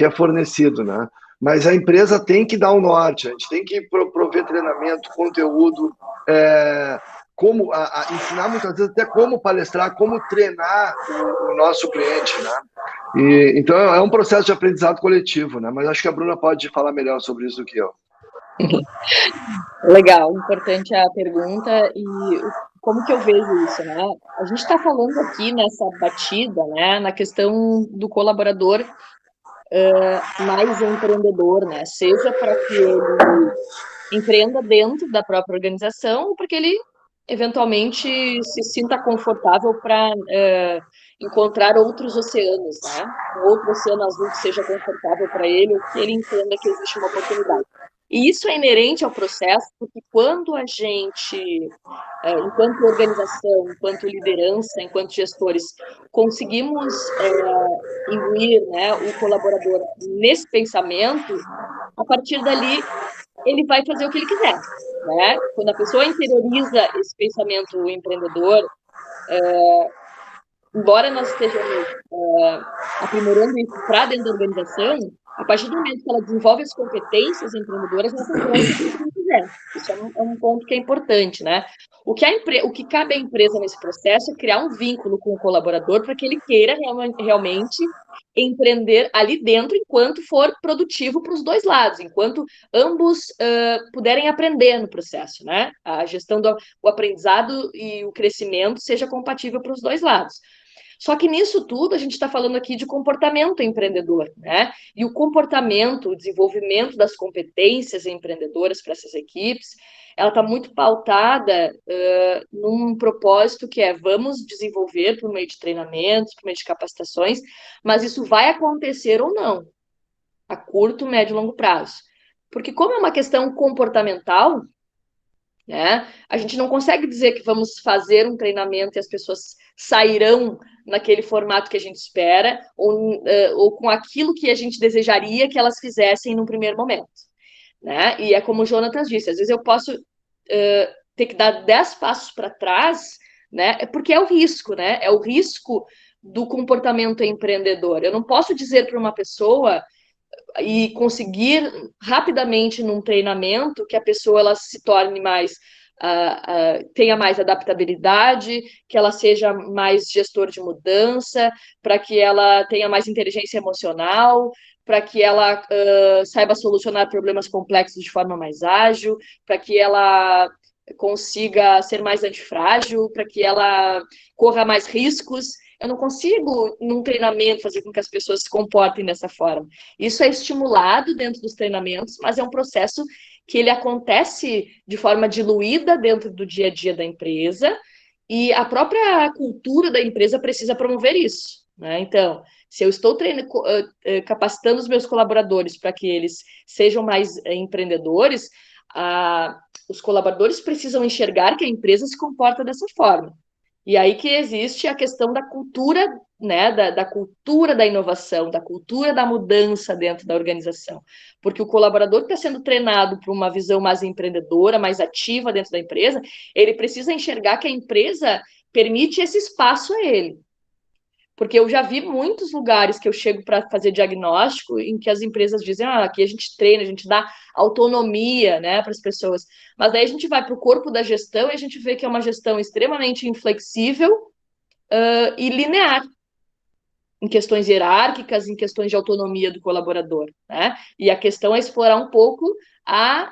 é fornecido, né? Mas a empresa tem que dar o norte, a gente tem que prover treinamento, conteúdo, como ensinar muitas vezes até como palestrar, como treinar o nosso cliente, né? Então é um processo de aprendizado coletivo, né? Mas acho que a Bruna pode falar melhor sobre isso do que eu.
Legal, importante a pergunta, e como que eu vejo isso, né? A gente está falando aqui nessa batida, né, na questão do colaborador mais empreendedor, né? Seja para que ele empreenda dentro da própria organização ou para que ele eventualmente se sinta confortável para encontrar outros oceanos, né? Um outro oceano azul que seja confortável para ele ou que ele entenda que existe uma oportunidade. E isso é inerente ao processo, porque quando a gente, enquanto organização, enquanto liderança, enquanto gestores, conseguimos imbuir, né, o colaborador nesse pensamento, a partir dali ele vai fazer o que ele quiser, né? Quando a pessoa interioriza esse pensamento empreendedor, embora nós estejamos aprimorando isso para dentro da organização, a partir do momento que ela desenvolve as competências empreendedoras, ela está pronta para o que ela quiser. Isso é um ponto que é importante, né? O que cabe à empresa nesse processo é criar um vínculo com o colaborador para que ele queira realmente empreender ali dentro enquanto for produtivo para os dois lados, enquanto ambos puderem aprender no processo, né? A gestão do aprendizado e o crescimento seja compatível para os dois lados. Só que nisso tudo a gente está falando aqui de comportamento empreendedor, né? E o comportamento, o desenvolvimento das competências empreendedoras para essas equipes, ela está muito pautada num propósito que é vamos desenvolver por meio de treinamentos, por meio de capacitações, mas isso vai acontecer ou não, a curto, médio e longo prazo. Porque como é uma questão comportamental, né? A gente não consegue dizer que vamos fazer um treinamento e as pessoas sairão naquele formato que a gente espera ou com aquilo que a gente desejaria que elas fizessem no primeiro momento, né? E é como o Jonatas disse, às vezes eu posso ter que dar 10 passos para trás, né? Porque é o risco, né? É o risco do comportamento empreendedor. Eu não posso dizer para uma pessoa e conseguir rapidamente num treinamento que a pessoa ela se torne mais tenha mais adaptabilidade, que ela seja mais gestor de mudança, para que ela tenha mais inteligência emocional, para que ela saiba solucionar problemas complexos de forma mais ágil, para que ela consiga ser mais antifrágil, para que ela corra mais riscos. Eu não consigo, num treinamento, fazer com que as pessoas se comportem dessa forma. Isso é estimulado dentro dos treinamentos, mas é um processo que ele acontece de forma diluída dentro do dia a dia da empresa e a própria cultura da empresa precisa promover isso, né? Então, se eu estou capacitando os meus colaboradores para que eles sejam mais empreendedores, os colaboradores precisam enxergar que a empresa se comporta dessa forma. E aí que existe a questão da cultura, né, da cultura da inovação, da cultura da mudança dentro da organização. Porque o colaborador que está sendo treinado para uma visão mais empreendedora, mais ativa dentro da empresa, ele precisa enxergar que a empresa permite esse espaço a ele. Porque eu já vi muitos lugares que eu chego para fazer diagnóstico em que as empresas dizem, aqui a gente treina, a gente dá autonomia, né, para as pessoas. Mas daí a gente vai para o corpo da gestão e a gente vê que é uma gestão extremamente inflexível e linear em questões hierárquicas, em questões de autonomia do colaborador, né? E a questão é explorar um pouco a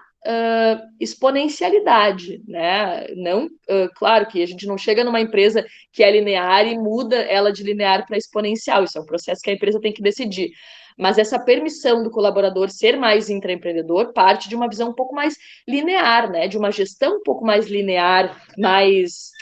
exponencialidade, né? Não, claro que a gente não chega numa empresa que é linear e muda ela de linear para exponencial, isso é um processo que a empresa tem que decidir. Mas essa permissão do colaborador ser mais intraempreendedor parte de uma visão um pouco mais linear, né? De uma gestão um pouco mais linear, mais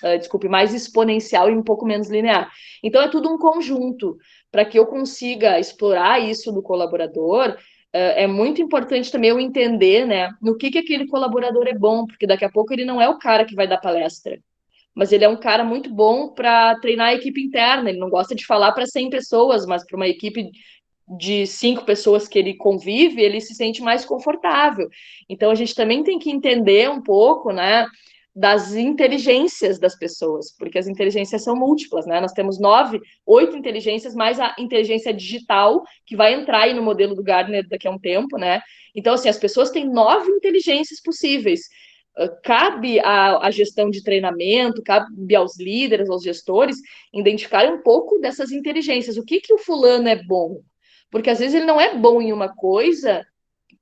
exponencial e um pouco menos linear. Então é tudo um conjunto. Para que eu consiga explorar isso do colaborador, é muito importante também eu entender, né, no que aquele colaborador é bom, porque daqui a pouco ele não é o cara que vai dar palestra, mas ele é um cara muito bom para treinar a equipe interna, ele não gosta de falar para 100 pessoas, mas para uma equipe de 5 pessoas que ele convive, ele se sente mais confortável. Então, a gente também tem que entender um pouco, né, das inteligências das pessoas, porque as inteligências são múltiplas, né? Nós temos 8 inteligências, mais a inteligência digital, que vai entrar aí no modelo do Gartner daqui a um tempo, né? Então, assim, as pessoas têm 9 inteligências possíveis. Cabe à gestão de treinamento, cabe aos líderes, aos gestores, identificar um pouco dessas inteligências. O que o fulano é bom? Porque às vezes ele não é bom em uma coisa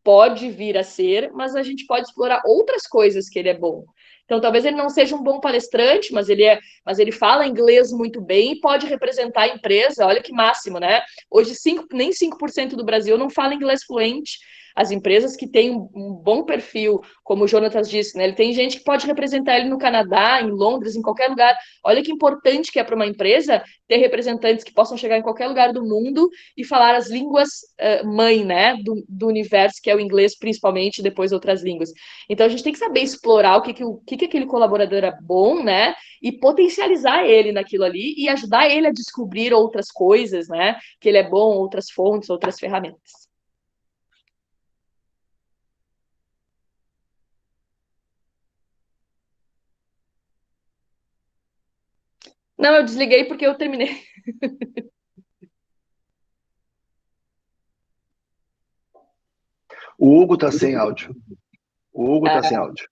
pode vir a ser, mas a gente pode explorar outras coisas que ele é bom. Então, talvez ele não seja um bom palestrante, mas ele fala inglês muito bem e pode representar a empresa. Olha que máximo, né? Hoje, nem 5% do Brasil não fala inglês fluente. As empresas que têm um bom perfil, como o Jonatas disse, né? Ele tem gente que pode representar ele no Canadá, em Londres, em qualquer lugar. Olha que importante que é para uma empresa ter representantes que possam chegar em qualquer lugar do mundo e falar as línguas mãe, né? Do universo, que é o inglês, principalmente, e depois outras línguas. Então, a gente tem que saber explorar o que aquele colaborador é bom, né? E potencializar ele naquilo ali e ajudar ele a descobrir outras coisas, né? Que ele é bom, outras fontes, outras ferramentas. Não, eu desliguei porque eu terminei.
O Hugo tá sem áudio. O Hugo tá sem áudio.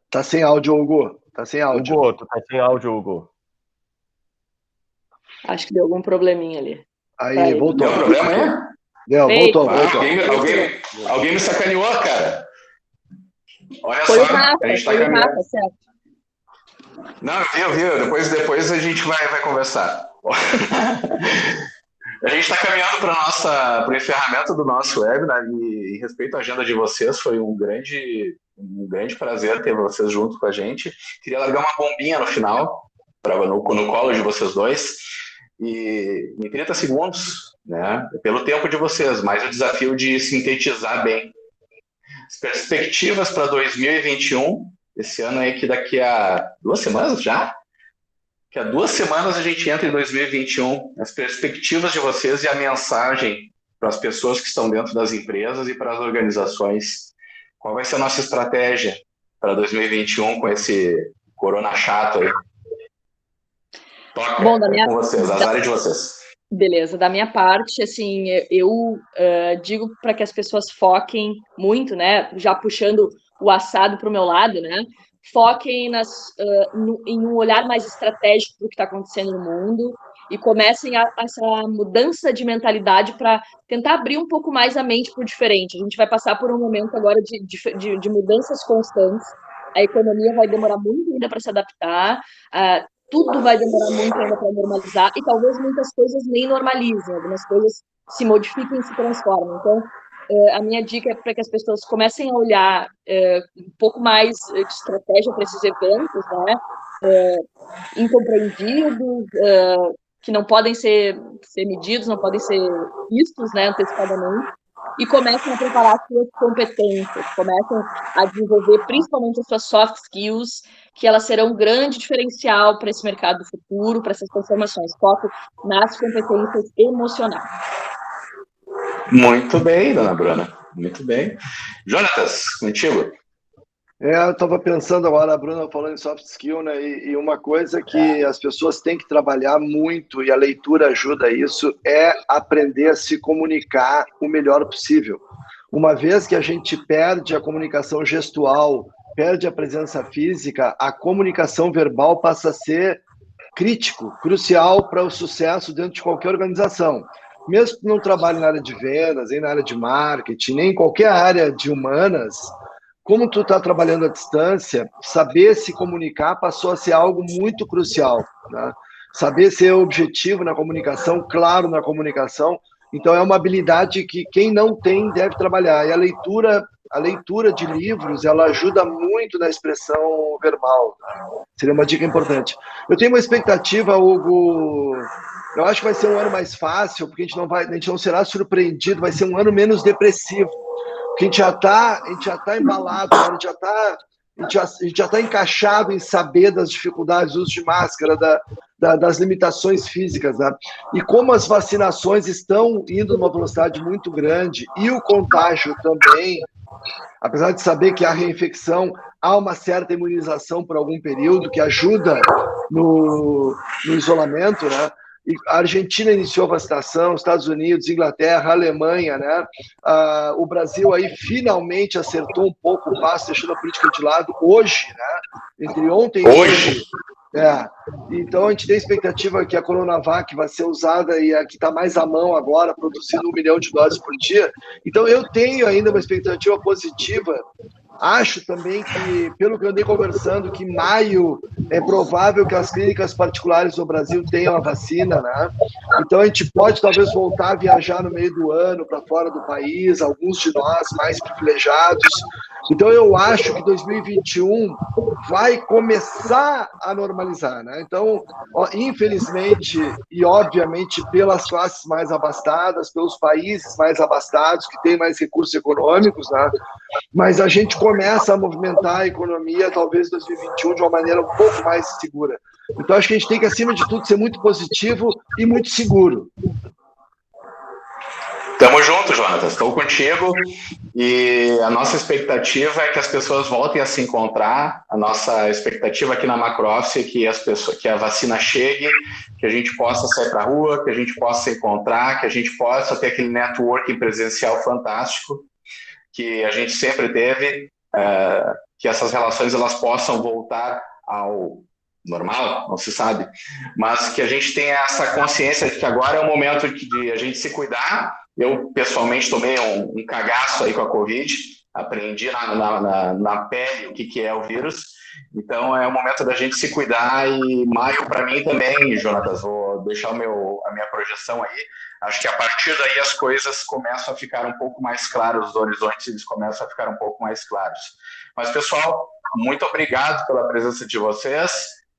Tá sem áudio, Hugo. Tá sem áudio.
Hugo, tu tá sem áudio, Hugo.
Acho que deu algum probleminha ali.
Aí, voltou.
Deu problema aí?
Deu, voltou.
Alguém me sacaneou, cara. Olha
Foi
só,
o Rafa,
a gente tá
foi o
caminhando.
Rafa, certo.
Não, eu vi. Depois a gente vai conversar. A gente está caminhando para o encerramento do nosso webinar e em respeito à agenda de vocês, foi um grande prazer ter vocês junto com a gente. Queria largar uma bombinha no final, no colo de vocês dois, e em 30 segundos, né, pelo tempo de vocês, mais o desafio de sintetizar bem. As perspectivas para 2021, esse ano aí que daqui a 2 semanas já? Que há 2 semanas a gente entra em 2021, as perspectivas de vocês e a mensagem para as pessoas que estão dentro das empresas e para as organizações. Qual vai ser a nossa estratégia para 2021 com esse corona chato aí? Toca. Bom, com vocês, as áreas de vocês.
Beleza, da minha parte, assim, eu digo para que as pessoas foquem muito, né, já puxando o assado para o meu lado, né, foquem em um olhar mais estratégico para o que está acontecendo no mundo e comecem essa mudança de mentalidade para tentar abrir um pouco mais a mente para o diferente. A gente vai passar por um momento agora de mudanças constantes, a economia vai demorar muito ainda para se adaptar, tudo vai demorar muito ainda para normalizar e talvez muitas coisas nem normalizem, algumas coisas se modifiquem e se transformem. Então, a minha dica é para que as pessoas comecem a olhar um pouco mais de estratégia para esses eventos, né? Incompreendidos, que não podem ser medidos, não podem ser vistos, né, antecipadamente, e comecem a preparar as suas competências, comecem a desenvolver principalmente as suas soft skills, que elas serão um grande diferencial para esse mercado do futuro, para essas transformações. Foco nas competências emocionais.
Muito bem, dona Bruna. Muito bem. Jonatas, contigo.
Eu estava pensando agora, a Bruna falando em soft skill, né? E uma coisa que as pessoas têm que trabalhar muito, e a leitura ajuda isso, é aprender a se comunicar o melhor possível. Uma vez que a gente perde a comunicação gestual, perde a presença física, a comunicação verbal passa a ser crucial para o sucesso dentro de qualquer organização. Mesmo que não trabalhe na área de vendas, nem na área de marketing, nem em qualquer área de humanas, como tu está trabalhando à distância, saber se comunicar passou a ser algo muito crucial, né? Saber ser objetivo na comunicação, claro na comunicação. Então, é uma habilidade que quem não tem deve trabalhar. E a leitura de livros, ela ajuda muito na expressão verbal. Seria uma dica importante. Eu tenho uma expectativa, Hugo. Eu acho que vai ser um ano mais fácil, porque a gente não será surpreendido, vai ser um ano menos depressivo. Porque a gente já tá embalado, a gente já tá encaixado em saber das dificuldades do uso de máscara, das limitações físicas, né? E como as vacinações estão indo numa velocidade muito grande e o contágio também, apesar de saber que a reinfecção há uma certa imunização por algum período que ajuda no isolamento, né? E a Argentina iniciou a vacinação, Estados Unidos, Inglaterra, Alemanha, né? O Brasil aí finalmente acertou um pouco o passo, deixando a política de lado hoje, né? Entre ontem e hoje. Então a gente tem expectativa que a Coronavac vai ser usada e a que está mais à mão agora, produzindo 1 milhão de doses por dia. Então eu tenho ainda uma expectativa positiva. Acho também que, pelo que eu andei conversando, que maio é provável que as clínicas particulares do Brasil tenham a vacina, né? Então a gente pode talvez voltar a viajar no meio do ano para fora do país, alguns de nós mais privilegiados. Então eu acho que 2021 vai começar a normalizar, né? Então, infelizmente e obviamente pelas classes mais abastadas, pelos países mais abastados que têm mais recursos econômicos, né? Mas a gente começa a movimentar a economia, talvez em 2021, de uma maneira um pouco mais segura. Então, acho que a gente tem que, acima de tudo, ser muito positivo e muito seguro.
Tamo junto, Jonatas. Estou contigo. E a nossa expectativa é que as pessoas voltem a se encontrar. A nossa expectativa aqui na MacroOffice é que a vacina chegue, que a gente possa sair para a rua, que a gente possa se encontrar, que a gente possa ter aquele networking presencial fantástico que a gente sempre teve, que essas relações elas possam voltar ao normal, não se sabe, mas que a gente tenha essa consciência de que agora é o momento de a gente se cuidar. Eu, pessoalmente, tomei um cagaço aí com a Covid, aprendi na pele o que é o vírus, então é o momento da gente se cuidar. E maio, para mim também, Jonatas, vou deixar a minha projeção aí. Acho que a partir daí as coisas começam a ficar um pouco mais claras, os horizontes eles começam a ficar um pouco mais claros. Mas, pessoal, muito obrigado pela presença de vocês.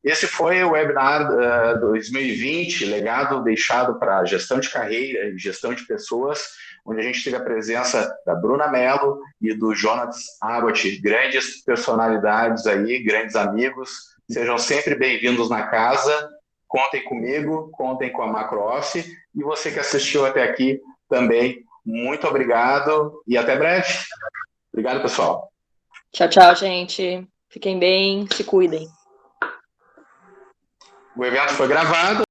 Esse foi o webinar 2020, legado deixado para gestão de carreira e gestão de pessoas, onde a gente teve a presença da Bruna Mello e do Jonatas Abbott, grandes personalidades aí, grandes amigos. Sejam sempre bem-vindos na casa. Contem comigo, contem com a MacroOffice. E você que assistiu até aqui também, muito obrigado e até breve. Obrigado, pessoal.
Tchau, tchau, gente. Fiquem bem, se cuidem.
O evento foi gravado.